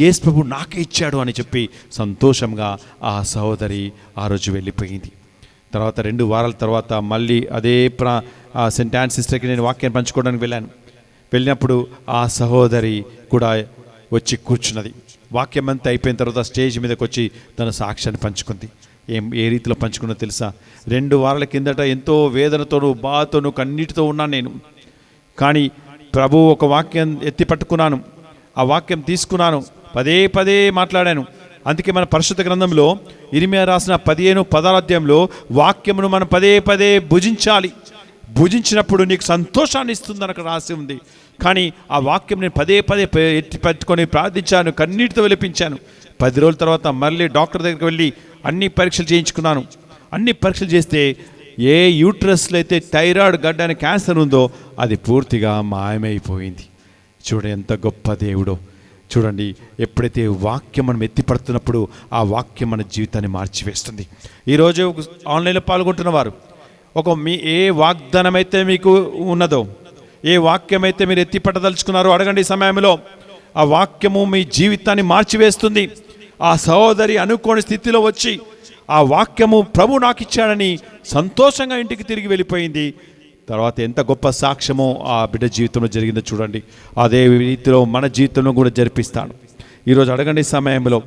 A: యేసు ప్రభు నాకే ఇచ్చాడు అని చెప్పి సంతోషంగా ఆ సహోదరి ఆ రోజు వెళ్ళిపోయింది. తర్వాత 2 వారాల తర్వాత మళ్ళీ అదే సెయింట్ యాన్ సిస్టర్కి నేను వాక్యాన్ని పంచుకోవడానికి వెళ్ళినప్పుడు ఆ సహోదరి కూడా వచ్చి కూర్చున్నది. వాక్యం అంతా అయిపోయిన తర్వాత స్టేజ్ మీదకి వచ్చి తన సాక్ష్యాన్ని పంచుకుంది. ఏ రీతిలో పంచుకున్నా తెలుసా? 2 వారాల కిందట ఎంతో వేదనతోనూ బాధతోనూ కన్నీటితో ఉన్నాను నేను. కానీ ప్రభు ఒక వాక్యం ఎత్తి పట్టుకున్నాను, ఆ వాక్యం తీసుకున్నాను, పదే మాట్లాడాను. అందుకే మన పరిశుద్ధ గ్రంథంలో ఇర్మియా రాసిన 15-16 అధ్యాయంలో వాక్యమును మనం పదే భుజించాలి, భుజించినప్పుడు నీకు సంతోషాన్ని ఇస్తుందని అక్కడ రాసి ఉంది. కానీ ఆ వాక్యం నేను పదే ఎత్తి పట్టుకొని ప్రార్థించాను, కన్నీటితో విలపించాను. 10 రోజుల తర్వాత మళ్ళీ డాక్టర్ దగ్గరికి వెళ్ళి అన్ని పరీక్షలు చేయించుకున్నాను. అన్ని పరీక్షలు చేస్తే ఏ యూట్రస్లో అయితే థైరాయిడ్ గడ్డ అనే క్యాన్సర్ ఉందో అది పూర్తిగా మాయమైపోయింది. చూడండి ఎంత గొప్ప దేవుడో. చూడండి, ఎప్పుడైతే వాక్యం మనం ఎత్తిపడుతున్నప్పుడు ఆ వాక్యం మన జీవితాన్ని మార్చివేస్తుంది. ఈరోజు ఆన్లైన్లో పాల్గొంటున్న వారు ఏ వాగ్దానం అయితే మీకు ఉన్నదో, ఏ వాక్యం అయితే మీరు ఎత్తిపట్టదలుచుకున్నారో అడగండి. ఈ సమయంలో ఆ వాక్యము మీ జీవితాన్ని మార్చివేస్తుంది. ఆ సహోదరి అనుకోని స్థితిలో వచ్చి ఆ వాక్యము ప్రభు నాకు ఇచ్చాడని సంతోషంగా ఇంటికి తిరిగి వెళ్ళిపోయింది. తర్వాత ఎంత గొప్ప సాక్ష్యమో ఆ బిడ్డ జీవితంలో జరిగిందో చూడండి. అదే రీతిలో మన జీవితంలో కూడా జరిపిస్తాడు. ఈరోజు అడగండి సమయంలో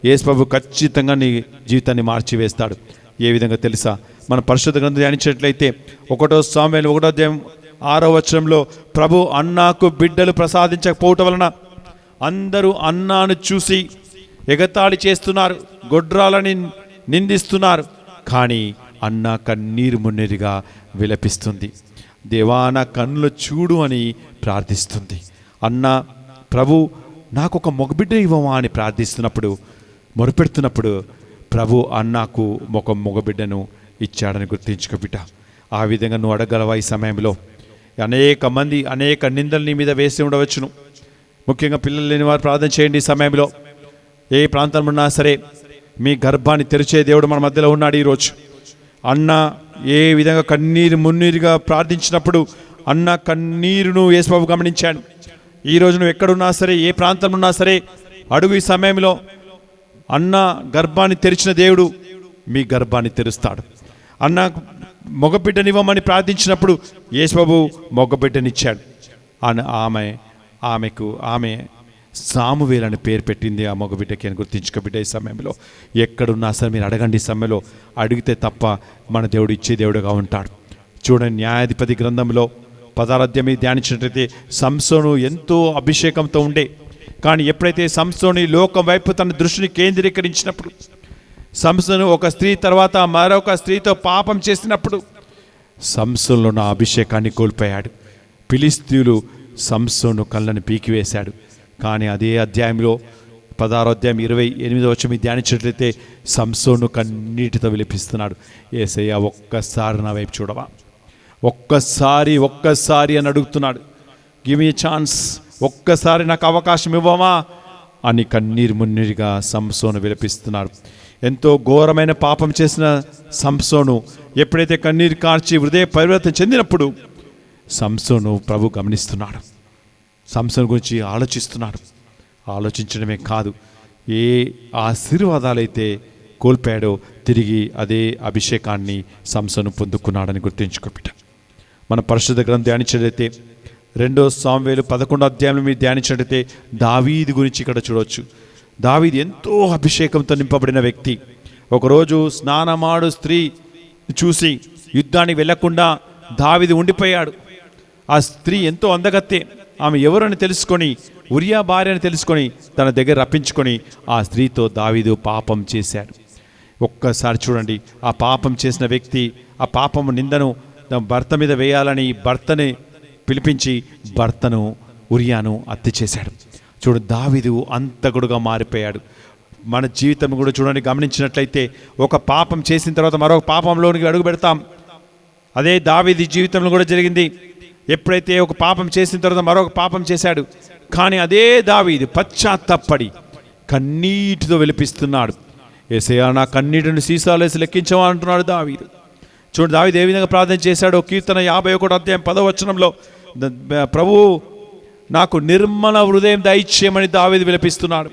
A: యేసు ప్రభు ఖచ్చితంగా నీ జీవితాన్ని మార్చివేస్తాడు. ఏ విధంగా తెలుసా? మన పరిశుద్ధ గ్రంథం ధ్యానించినట్లయితే 1 సామువేలు 1వ అధ్యాయం 6వ వచనంలో ప్రభు అన్నాకు బిడ్డలు ప్రసాదించకపోవటం వలన అందరూ అన్నాను చూసి ఎగతాళి చేస్తున్నారు, గొడ్రాలని నిందిస్తున్నారు. కానీ అన్న కన్నీరు మున్నీరుగా విలపిస్తుంది. దేవా నా కన్నులు చూడు అని ప్రార్థిస్తుంది. అన్న ప్రభు నాకు ఒక మగబిడ్డ ఇవ్వమా అని ప్రార్థిస్తున్నప్పుడు, మొరుపెడుతున్నప్పుడు ప్రభు అన్నకు ఒక మగబిడ్డను ఇచ్చాడని గుర్తించుకో బిడ్డ. ఆ విధంగా నువ్వు అడగలవా? ఈ సమయంలో అనేక మంది అనేక నిందలు నీ మీద వేసి ఉండవచ్చును. ముఖ్యంగా పిల్లలు లేని వారు ప్రార్థన చేయండి. ఈ సమయంలో ఏ ప్రాంతంలో ఉన్నా సరే మీ గర్భాన్ని తెరిచే దేవుడు మన మధ్యలో ఉన్నాడు. ఈరోజు అన్న ఏ విధంగా కన్నీరు మున్నీరుగా ప్రార్థించినప్పుడు అన్న కన్నీరును యేసుబాబు గమనించాడు. ఈరోజు నువ్వు ఎక్కడున్నా సరే, ఏ ప్రాంతంలో ఉన్నా సరే అడుగు. ఈ సమయంలో అన్న గర్భాన్ని తెరిచిన దేవుడు మీ గర్భాన్ని తెరుస్తాడు. అన్న మగబిడ్డనివ్వమని ప్రార్థించినప్పుడు యేసుబాబు మగబిడ్డనిచ్చాడు. ఆమె సామువేలు అని పేరు పెట్టింది ఆ మగబిడ్డకి అని గుర్తించుకో బిడ్డ. ఈ సమయంలో ఎక్కడున్నా సరే మీరు అడగండి. ఈ సమయంలో అడిగితే తప్ప మన దేవుడు ఇచ్చే దేవుడుగా ఉంటాడు. చూడండి, న్యాయాధిపతి గ్రంథంలో 16వ అధ్యాయం ధ్యానించినట్లయితే సంసోను ఎంతో అభిషేకంతో ఉండే, కానీ ఎప్పుడైతే సంసోను లోకం వైపు తన దృష్టిని కేంద్రీకరించినప్పుడు, సంసోను ఒక స్త్రీ తర్వాత మరొక స్త్రీతో పాపం చేసినప్పుడు సంసోనులో నా అభిషేకాన్ని కోల్పోయాడు. ఫిలిష్తీయులు సంసోను కళ్ళని పీకివేశాడు. కానీ అదే అధ్యాయంలో 16వ అధ్యాయం 28వ వచనం ధ్యానించినట్లయితే సంసోను కన్నీటితో విలపిస్తున్నాడు. యేసయ్య ఒక్కసారి నా వైపు చూడవా, ఒక్కసారి అని అడుగుతున్నాడు. గివ్ మీ ఛాన్స్, ఒక్కసారి నాకు అవకాశం ఇవ్వమా అని కన్నీరు మున్నీరుగా సంసోను విలపిస్తున్నాడు. ఎంతో ఘోరమైన పాపం చేసిన సంసోను ఎప్పుడైతే కన్నీరు కార్చి హృదయ పరివర్తన చెందినప్పుడు సంసోను ప్రభు గమనిస్తున్నాడు. సంసోను గురించి ఆలోచిస్తున్నాడు. ఆలోచించడమే కాదు, ఏ ఆశీర్వాదాలైతే కోల్పోయాడో తిరిగి అదే అభిషేకాన్ని సంసోను పొందుకున్నాడని గుర్తుంచుకోబిట. మన పరిశుద్ధ గ్రంథం ధ్యానించినట్లయితే 2 సామువేలు 11వ అధ్యాయంలో మీరు ధ్యానించినట్లయితే దావీదు గురించి ఇక్కడ చూడవచ్చు. దావీదు ఎంతో అభిషేకంతో నింపబడిన వ్యక్తి. ఒకరోజు స్నానమాడు స్త్రీ చూసి యుద్ధానికి వెళ్లకుండా దావీదు ఉండిపోయాడు. ఆ స్త్రీ ఎంతో అందగత్తే. ఆమె ఎవరని తెలుసుకొని, ఉరియా భార్య అని తెలుసుకొని తన దగ్గర రప్పించుకొని ఆ స్త్రీతో దావీదు పాపం చేశాడు. ఒక్కసారి చూడండి, ఆ పాపం చేసిన వ్యక్తి ఆ పాపము నిందను భర్త మీద వేయాలని భర్తని పిలిపించి భర్తను ఉరియాను హత్య చేశాడు. చూడు, దావీదు అంతకుడుగా మారిపోయాడు. మన జీవితం కూడా చూడండి, గమనించినట్లయితే ఒక పాపం చేసిన తర్వాత మరొక పాపంలోనికి అడుగు పెడతాం. అదే దావీదు జీవితంలో కూడా జరిగింది. ఎప్పుడైతే ఒక పాపం చేసిన తర్వాత మరొక పాపం చేశాడు, కానీ అదే దావీదు పశ్చాత్తాపడి కన్నీటితో విలపిస్తున్నాడు. యేసయ్యా నా కన్నీటిని సీసాలు వేసి లెక్కించవా అంటున్నాడు దావీదు. చూడండి, దావీదు ఏ విధంగా ప్రార్థన చేశాడో. కీర్తన 51వ అధ్యాయం 10వ వచనంలో ప్రభు నాకు నిర్మల హృదయం దయచేయమని దావీదు విలపిస్తున్నాడు.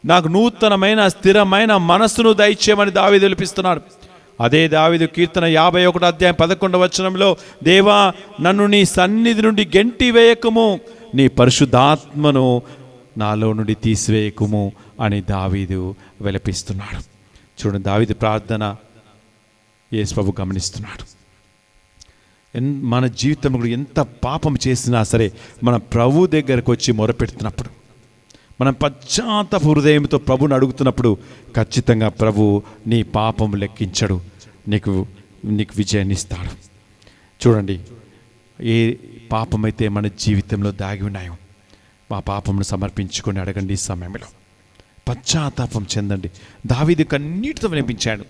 A: నాకు నూతనమైన స్థిరమైన మనస్సును దయచేయమని దావీదు విలపిస్తున్నాడు. అదే దావీదు కీర్తన 51వ అధ్యాయం 11వ వచనంలో దేవా నన్ను నీ సన్నిధి నుండి గెంటి వేయకుము, నీ పరిశుద్ధాత్మను నాలో నుండి తీసివేయకుము అని దావీదు విలపిస్తున్నాడు. చూడండి, దావీదు ప్రార్థన యేసు గమనిస్తున్నాడు. మన జీవితంలో కూడా ఎంత పాపం చేసినా సరే మన ప్రభు దగ్గరకు వచ్చి మొరపెడుతున్నప్పుడు, మనం పశ్చాత్తాప హృదయంతో ప్రభుని అడుగుతున్నప్పుడు ఖచ్చితంగా ప్రభు నీ పాపం లెక్కించడు, నీకు విజయాన్ని ఇస్తాడు. చూడండి, ఏ పాపమైతే మన జీవితంలో దాగి ఉన్నాయో మా పాపమును సమర్పించుకొని అడగండి. ఈ సమయంలో పశ్చాత్తాపం చెందండి. దావీదు కన్నీటితో వినిపించాడు,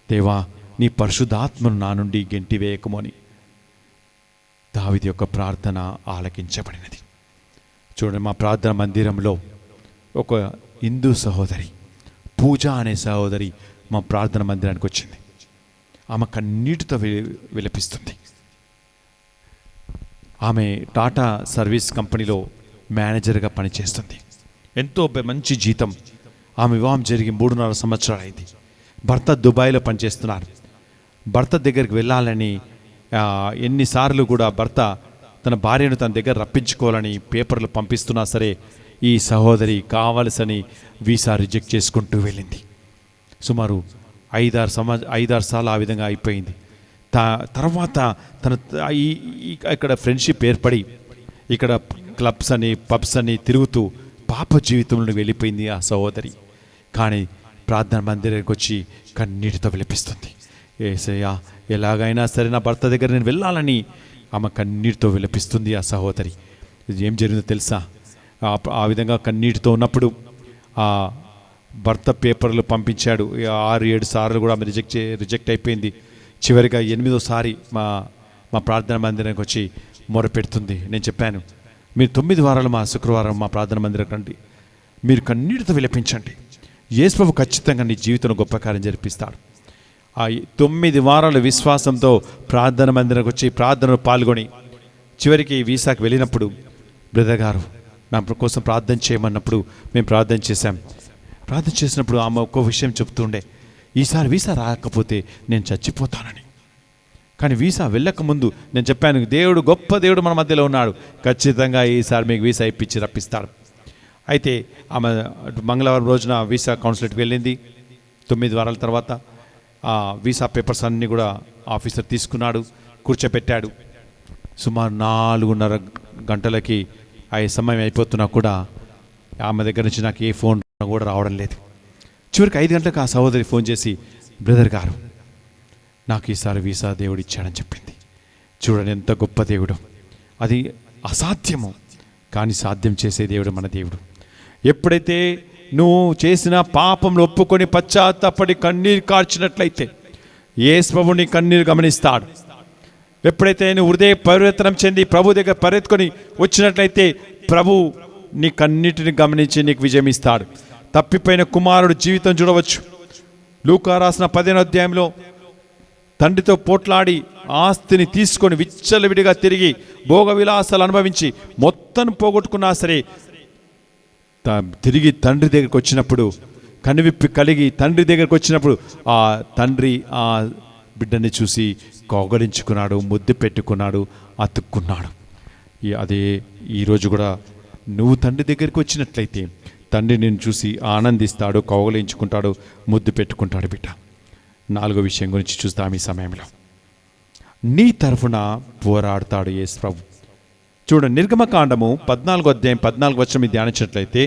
A: దేవా నీ పరిశుద్ధాత్మను నా నుండి గెంటి వేయకుము అని. దావీదు యొక్క ప్రార్థన ఆలకించబడినది. చూడండి, మా ప్రార్థన మందిరంలో ఒక హిందూ సహోదరి, పూజ అనే సహోదరి మా ప్రార్థన మందిరానికి వచ్చింది. ఆమె కన్నీటితో విలపిస్తుంది. ఆమె టాటా సర్వీస్ కంపెనీలో మేనేజర్గా పనిచేస్తుంది. ఎంతో మంచి జీతం. ఆమె వివాహం జరిగి 3.5 సంవత్సరాలు అయింది. భర్త దుబాయ్లో పనిచేస్తున్నారు. భర్త దగ్గరికి వెళ్ళాలని ఎన్నిసార్లు కూడా భర్త తన భార్యను తన దగ్గర రప్పించుకోవాలని పేపర్లు పంపిస్తున్నా సరే ఈ సహోదరి కావలసని వీసా రిజెక్ట్ చేసుకుంటూ వెళ్ళింది. సుమారు 5-6 సార్లు ఆ విధంగా అయిపోయింది. తర్వాత తన ఇక్కడ ఫ్రెండ్షిప్ ఏర్పడి ఇక్కడ క్లబ్స్ అని పబ్స్ అని తిరుగుతూ పాప జీవితంలో వెళ్ళిపోయింది ఆ సహోదరి. కానీ ప్రార్థన మందిరానికి వచ్చి కన్నీటితో విలపిస్తుంది. యేసయ్యా ఎలాగైనా సరే నా భర్త దగ్గర నేను వెళ్ళాలని ఆమె కన్నీటితో విలపిస్తుంది. ఆ సహోదరి, ఇది ఏం జరిగిందో తెలుసా? ఆ విధంగా కన్నీటితో ఉన్నప్పుడు ఆ భర్త పేపర్లు పంపించాడు. 6-7 సార్లు కూడా ఆమె రిజెక్ట్ అయిపోయింది. చివరిగా 8వ సారి మా ప్రార్థన మందిరానికి వచ్చి మొరపెడుతుంది. నేను చెప్పాను, మీరు 9 వారాలు మా శుక్రవారం మా ప్రార్థన మందిరం రండి, మీరు కన్నీటితో విలపించండి, యేసు ప్రభు ఖచ్చితంగా నీ జీవితంలో గొప్ప కార్యం జరిపిస్తాడు. ఆ 9 వారాల విశ్వాసంతో ప్రార్థన మందిరానికి వచ్చి ప్రార్థనలో పాల్గొని చివరికి వీసాకి వెళ్ళినప్పుడు బ్రదర్ గారు నా కోసం ప్రార్థన చేయమన్నప్పుడు మేము ప్రార్థన చేశాం. ప్రార్థన చేసినప్పుడు ఆమె ఒక్కో విషయం చెప్తుండే, ఈసారి వీసా రాకపోతే నేను చచ్చిపోతానని. కానీ వీసా వెళ్ళకముందు నేను చెప్పాను, దేవుడు గొప్ప దేవుడు మన మధ్యలో ఉన్నాడు, ఖచ్చితంగా ఈసారి మీకు వీసా ఇప్పించి రప్పిస్తాడు. అయితే ఆమె మంగళవారం రోజున వీసా కౌన్సిలేట్కి వెళ్ళింది. 9 వారాల తర్వాత ఆ వీసా పేపర్స్ అన్నీ కూడా ఆఫీసర్ తీసుకున్నాడు, కూర్చోపెట్టాడు. సుమారు 4:30 గంటలకి ఆ సమయం అయిపోతున్నా కూడా ఆమె దగ్గర నుంచి నాకు ఏ ఫోన్ కూడా రావడం లేదు. చివరికి 5 గంటలకు ఆ సహోదరి ఫోన్ చేసి, బ్రదర్ గారు నాకు ఈసారి వీసా దేవుడు ఇచ్చాడని చెప్పింది. చూడండి ఎంత గొప్ప దేవుడు. అది అసాధ్యము కానీ సాధ్యం చేసే దేవుడు మన దేవుడు. ఎప్పుడైతే నువ్వు చేసిన పాపంలో ఒప్పుకొని పశ్చాత్తాపడి కన్నీరు కార్చినట్లయితే యేసు ప్రభువు నీ కన్నీరు గమనిస్తాడు. ఎప్పుడైతే నువ్వు హృదయ పరివర్తనం చెంది ప్రభు దగ్గర పరిగెత్తుకొని వచ్చినట్లయితే ప్రభు నీ కన్నిటిని గమనించి నీకు విజయం ఇస్తాడు. తప్పిపోయిన కుమారుడు జీవితం చూడవచ్చు. లూకా రాసిన 10వ అధ్యాయంలో తండ్రితో పోట్లాడి ఆస్తిని తీసుకొని విచ్చలవిడిగా తిరిగి భోగ విలాసాలు అనుభవించి మొత్తం పోగొట్టుకున్నా సరే తిరిగి తండ్రి దగ్గరికి వచ్చినప్పుడు కనువిప్పి కలిగి తండ్రి దగ్గరికి వచ్చినప్పుడు ఆ తండ్రి ఆ బిడ్డని చూసి కౌగలించుకున్నాడు, ముద్దు పెట్టుకున్నాడు, అతుక్కున్నాడు. అదే ఈరోజు కూడా నువ్వు తండ్రి దగ్గరికి వచ్చినట్లయితే తండ్రి నిన్ను చూసి ఆనందిస్తాడు, కౌగలించుకుంటాడు, ముద్దు పెట్టుకుంటాడు. బిడ్డ 4వ విషయం గురించి చూస్తాం ఈ సమయంలో. నీ తరఫున పోరాడుతాడు యేసు ప్రభు. చూడండి, నిర్గమకాండము 14వ అధ్యాయం 14వ వచనం ధ్యానించినట్లయితే,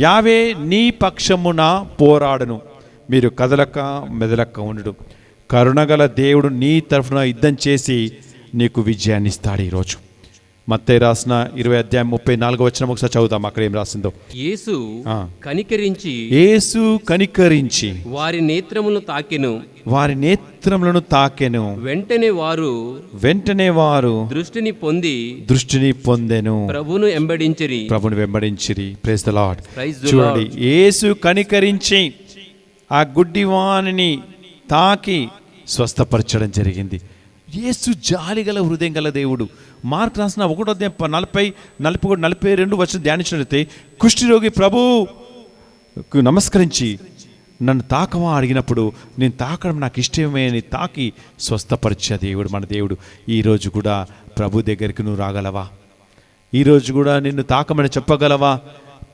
A: యావే నీ పక్షమున పోరాడును, మీరు కదలక మెదలక ఉండు, కరుణగల దేవుడు నీ తరఫున యుద్ధం చేసి నీకు విజయాన్ని ఇస్తాడు. ఈరోజు మత్తయి రాసిన 20వ అధ్యాయం 34వ వచనం ఒకసారి చదువుతాం. అక్కడ ఏం రాసిందో,
B: యేసు కనికరించి వారి నేత్రములను తాకెను, వెంటనే వారు దృష్టిని పొందెను, ప్రభువును వెంబడించిరి. Praise the lord. చూడండి, యేసు కనికరించి ఆ గుడ్డివానిని తాకి స్వస్థపరచడం జరిగింది. యేసు జాలిగల హృదయం గల దేవుడు. మార్క్ రాసిన 1వ అధ్యాయం 40, 41, 42 వచనం ధ్యానించినట్లయితే, కుష్ఠరోగి ప్రభువుకు నమస్కరించి నన్ను తాకమా అడిగినప్పుడు నేను తాకడం నాకు ఇష్టమే అని తాకి స్వస్థపరిచే దేవుడు మన దేవుడు. ఈరోజు కూడా ప్రభు దగ్గరికి నువ్వు రాగలవా? ఈరోజు కూడా నిన్ను తాకమని చెప్పగలవా?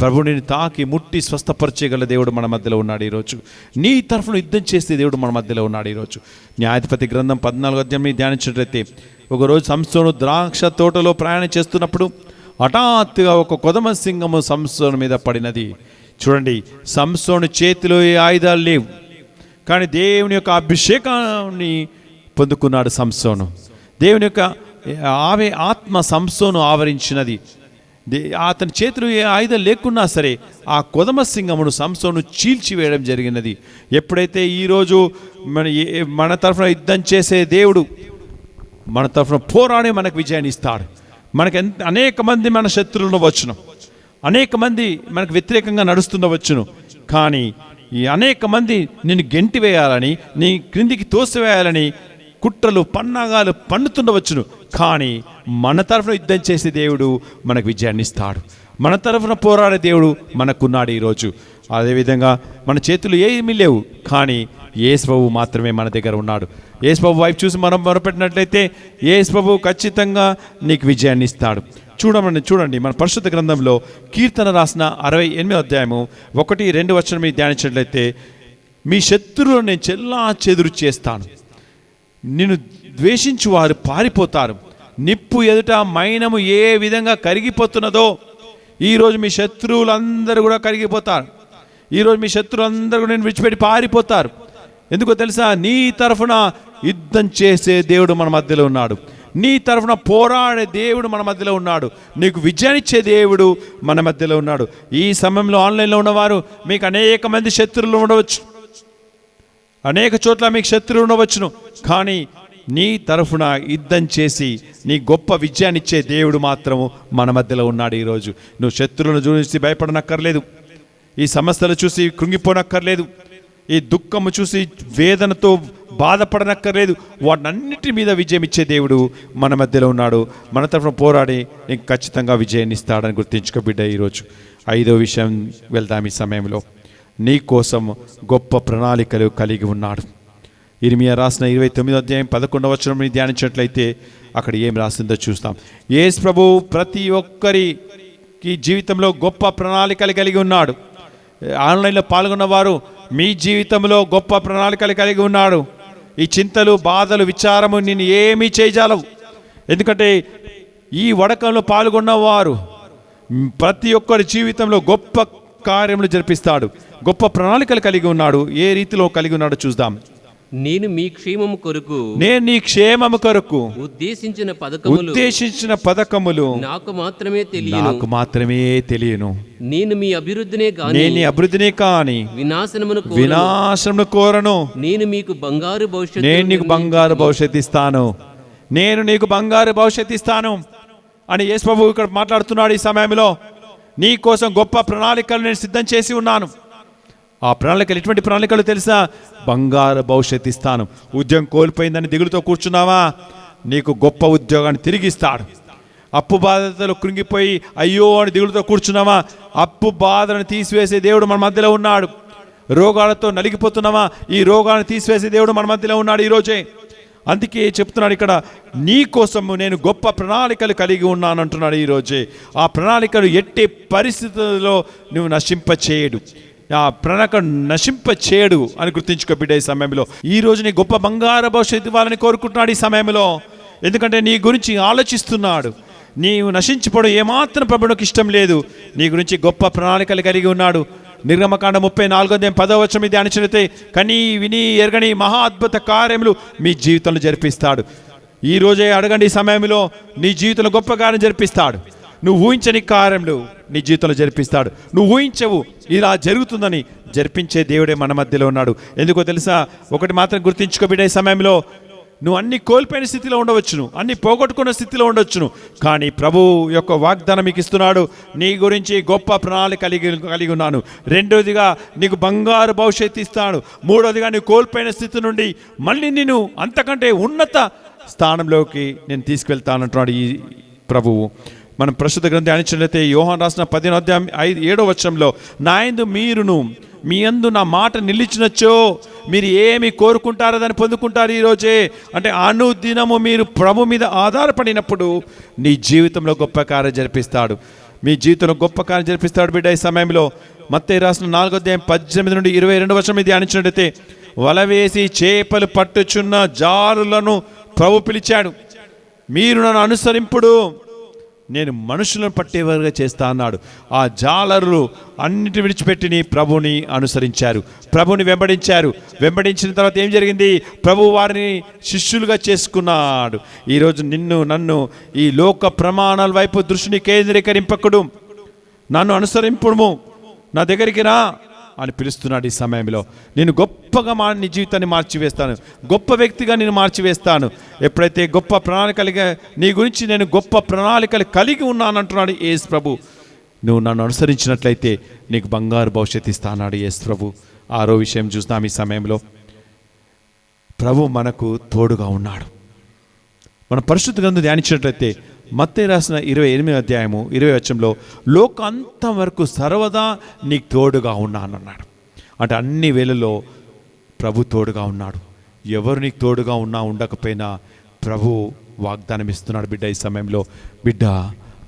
B: ప్రభు నిన్ను తాకి ముట్టి స్వస్థపరిచేయగల దేవుడు మన మధ్యలో ఉన్నాడు. ఈరోజు నీ తరఫున యుద్ధం చేసే దేవుడు మన మధ్యలో ఉన్నాడు. ఈరోజు న్యాయాధిపతి గ్రంథం 14వ అధ్యాయం ధ్యానించినట్లయితే, ఒకరోజు సంసోను ద్రాక్ష తోటలో ప్రయాణం చేస్తున్నప్పుడు హఠాత్తుగా ఒక కొదమ సింహము సంసోను మీద పడినది. చూడండి, సంసోను చేతిలో ఏ ఆయుధాలు లేవు, కానీ దేవుని యొక్క అభిషేకాన్ని పొందుకున్నాడు సంసోను. దేవుని యొక్క ఆత్మ సంసోను ఆవరించినది. అతని చేతులు ఏ ఆయుధం లేకున్నా సరే ఆ కొదమ సింహమును సంసోను చీల్చివేయడం జరిగినది. ఎప్పుడైతే ఈరోజు మన తరఫున యుద్ధం చేసే దేవుడు మన తరఫున పోరాడి మనకు విజయాన్ని ఇస్తాడు. మనకు అనేక మంది మన శత్రువులను వచ్చును, అనేక మంది మనకు వ్యతిరేకంగా నడుస్తుండవచ్చును, కానీ ఈ అనేక మంది నిన్ను గెంటి వేయాలని, నీ క్రిందికి తోసివేయాలని కుట్రలు పన్నాగాలు పన్నుతుండవచ్చును, కానీ మన తరఫున యుద్ధం చేసే దేవుడు మనకు విజయాన్ని ఇస్తాడు. మన తరఫున పోరాడే దేవుడు మనకున్నాడు ఈరోజు. అదేవిధంగా మన చేతులు ఏమీ లేవు, కానీ యేసు ప్రభువు మాత్రమే మన దగ్గర ఉన్నాడు. యేసు ప్రభువు వైపు చూసి మనం మొరపెట్టినట్లయితే యేసు ప్రభువు ఖచ్చితంగా నీకు విజయాన్ని ఇస్తాడు. చూడండి మన పరిశుద్ధ గ్రంథంలో కీర్తన రాసిన 68వ అధ్యాయము 1-2 వచనం మీద ధ్యానించినట్లయితే, మీ శత్రువులను నేను చెల్లా చెదురు చేస్తాను, నిన్ను ద్వేషించు వారు పారిపోతారు, నిప్పు ఎదుట మైనము ఏ విధంగా కరిగిపోతున్నదో ఈరోజు మీ శత్రువులందరూ కూడా కరిగిపోతారు. ఈరోజు మీ శత్రువులందరూ కూడా నేను విడిచిపెట్టి పారిపోతారు.
A: ఎందుకో తెలుసా? నీ తరఫున యుద్ధం చేసే దేవుడు మన మధ్యలో ఉన్నాడు. నీ తరఫున పోరాడే దేవుడు మన మధ్యలో ఉన్నాడు. నీకు విజయాన్నిచ్చే దేవుడు మన మధ్యలో ఉన్నాడు. ఈ సమయంలో ఆన్లైన్లో ఉన్నవారు మీకు అనేక మంది శత్రువులు ఉండవచ్చు, అనేక చోట్ల మీకు శత్రువులు ఉండవచ్చును. కానీ నీ తరఫున యుద్ధం చేసి నీ గొప్ప విజయాన్నిచ్చే దేవుడు మాత్రము మన మధ్యలో ఉన్నాడు. ఈరోజు నువ్వు శత్రువులను చూసి భయపడనక్కర్లేదు, ఈ సమస్యలు చూసి కృంగిపోనక్కర్లేదు, ఈ దుఃఖము చూసి వేదనతో బాధపడనక్కర్లేదు. వాటన్నిటి మీద విజయం ఇచ్చే దేవుడు మన మధ్యలో ఉన్నాడు. మన తరఫున పోరాడి నీకు ఖచ్చితంగా విజయాన్ని ఇస్తాడని గుర్తించుకో బిడ్డ. ఈరోజు 5వ విషయం వెళ్దాం. ఈ సమయంలో నీ కోసం గొప్ప ప్రణాళికలు కలిగి ఉన్నాడు. ఇర్మియా రాసిన 29వ అధ్యాయం 11వ వచనం ధ్యానించినట్లయితే అక్కడ ఏం రాసిందో చూస్తాం. యేసు ప్రభు ప్రతి ఒక్కరికి జీవితంలో గొప్ప ప్రణాళికలు కలిగి ఉన్నాడు. ఆన్లైన్లో పాల్గొన్న వారు మీ జీవితంలో గొప్ప ప్రణాళికలు కలిగి ఉన్నాడు. ఈ చింతలు, బాధలు, విచారము నేను ఏమీ చేయజాలవు. ఎందుకంటే ఈ వడకంలో పాల్గొన్న వారు ప్రతి ఒక్కరి జీవితంలో గొప్ప కార్యములు జరిపిస్తాడు. గొప్ప ప్రణాళికలు కలిగి ఉన్నాడు. ఏ రీతిలో కలిగి ఉన్నాడో చూద్దాం.
C: నేను మీ క్షేమము కొరకు,
A: నేను నీ క్షేమము కొరకు
C: ఉద్దేశించిన
A: పథకములు
C: నాకు మాత్రమే తెలియను. నేను మీ అభివృద్ధినే
A: కాని వినాశనమును కోరను.
C: నేను మీకు బంగారు
A: భవిష్యత్తు ఇస్తాను. నేను నీకు బంగారు భవిష్యత్తు ఇస్తాను అని యేసు ప్రభువు ఇక్కడ మాట్లాడుతున్నాడు. ఈ సమయంలో నీ కోసం గొప్ప ప్రణాళికలు నేను సిద్ధం చేసి ఉన్నాను. ఆ ప్రణాళికలు ఎటువంటి ప్రణాళికలు తెలుసా? బంగారు భవిష్యత్తు ఇస్తాను. ఉద్యోగం కోల్పోయిందని దిగులుతో కూర్చున్నావా? నీకు గొప్ప ఉద్యోగాన్ని తిరిగిస్తాడు. అప్పు బాధతో కృంగిపోయి అయ్యో అని దిగులుతో కూర్చున్నావా? అప్పు బాధలను తీసివేసే దేవుడు మన మధ్యలో ఉన్నాడు. రోగాలతో నలిగిపోతున్నావా? ఈ రోగాలను తీసివేసే దేవుడు మన మధ్యలో ఉన్నాడు ఈరోజే. అందుకే చెప్తున్నాడు ఇక్కడ, నీ కోసము నేను గొప్ప ప్రణాళికలు కలిగి ఉన్నాను అంటున్నాడు ఈరోజే. ఆ ప్రణాళికలు ఎట్టి పరిస్థితుల్లో నువ్వు నశింపచేయడు, ఆ ప్రణాళిక నశింపచేయడు అని గుర్తించుకో బిడ్డ. ఈ సమయంలో ఈరోజు నీ గొప్ప బంగారు భవిష్యత్తు ఇవ్వాలని కోరుకుంటున్నాడు ఈ సమయంలో. ఎందుకంటే నీ గురించి ఆలోచిస్తున్నాడు. నీవు నశించిపోవడం ఏమాత్రం ప్రభువుకి ఇష్టం లేదు. నీ గురించి గొప్ప ప్రణాళికలు కలిగి ఉన్నాడు. నిర్గమకాండ 34వ అధ్యాయం 10వ వచనం మీద ధ్యానించినట్లయితే కనీ విని ఎరగని మహా అద్భుత కార్యములు మీ జీవితంలో జరిపిస్తాడు. ఈ రోజే అడగండి. ఈ సమయంలో నీ జీవితంలో గొప్ప కార్యం జరిపిస్తాడు. నువ్వు ఊహించని కార్యములు నీ జీవితంలో జరిపిస్తాడు. నువ్వు ఊహించవు ఇలా జరుగుతుందని జరిపించే దేవుడే మన మధ్యలో ఉన్నాడు. ఎందుకో తెలుసా? ఒకటి మాత్రం గుర్తించుకో బిడ్డ. ఈ సమయంలో నువ్వు అన్ని కోల్పోయిన స్థితిలో ఉండవచ్చును, అన్ని పోగొట్టుకున్న స్థితిలో ఉండవచ్చును. కానీ ప్రభు యొక్క వాగ్దానం మీకు ఇస్తున్నాడు. నీ గురించి గొప్ప ప్రణాళిక కలిగి ఉన్నాను. రెండోదిగా నీకు బంగారు భవిష్యత్తు ఇస్తాను. మూడోదిగా నీవు కోల్పోయిన స్థితి నుండి మళ్ళీ నేను అంతకంటే ఉన్నత స్థానంలోకి నేను తీసుకెళ్తానంటున్నాడు ఈ ప్రభువు. మనం ప్రస్తుత గ్రంథం ధ్యానించినట్లయితే యోహాను రాసిన 10వ అధ్యాయం 7వ వచనంలో, నా యందు మీరును మీ యందు నా మాట నిలిచినచ్చో మీరు ఏమి కోరుకుంటారో దాన్ని పొందుకుంటారు ఈరోజే. అంటే అనుదినము మీరు ప్రభు మీద ఆధారపడినప్పుడు నీ జీవితంలో గొప్ప కార్యం జరిపిస్తాడు. మీ జీవితంలో గొప్ప కార్యం జరిపిస్తాడు బిడ్డ. ఈ సమయంలో మత్తయి రాసిన 4వ అధ్యాయం 18 నుండి 22 వచనం ధ్యానించినట్లయితే, వలవేసి చేపలు పట్టుచున్న జారులను ప్రభు పిలిచాడు. మీరు నన్ను అనుసరింపుడు, నేను మనుషులను పట్టేవారుగా చేస్తా అన్నాడు. ఆ జాలరులు అన్నిటి విడిచిపెట్టి ప్రభుని అనుసరించారు, ప్రభుని వెంబడించారు. వెంబడించిన తర్వాత ఏం జరిగింది? ప్రభు వారిని శిష్యులుగా చేసుకున్నాడు. ఈరోజు నిన్ను నన్ను ఈ లోక ప్రమాణాల వైపు దృష్టిని కేంద్రీకరింపకుడు, నన్ను అనుసరింపుము, నా దగ్గరికి రా అని పిలుస్తున్నాడు. ఈ సమయంలో నేను గొప్పగా నీ జీవితాన్ని మార్చివేస్తాను, గొప్ప వ్యక్తిగా నేను మార్చివేస్తాను. ఎప్పుడైతే గొప్ప ప్రణాళికలుగా నీ గురించి నేను గొప్ప ప్రణాళికలు కలిగి ఉన్నానంటున్నాడు యేసు ప్రభు. నువ్వు నన్ను అనుసరించినట్లయితే నీకు బంగారు భవిష్యత్తు ఇస్తానాడు యేసు ప్రభు. 6వ విషయం చూస్తాం. ఈ సమయంలో ప్రభు మనకు తోడుగా ఉన్నాడు. మన పరిశుద్ధ గ్రంథం ధ్యానించినట్లయితే మత్తయి రాసిన 28వ అధ్యాయము 20వ వచనంలో, లోకంతం వరకు సర్వదా నీకు తోడుగా ఉన్నానన్నాడు. అంటే అన్ని వేళల్లో ప్రభు తోడుగా ఉన్నాడు. ఎవరు నీకు తోడుగా ఉన్నా ఉండకపోయినా ప్రభు వాగ్దానం ఇస్తున్నాడు బిడ్డ. ఈ సమయంలో బిడ్డ,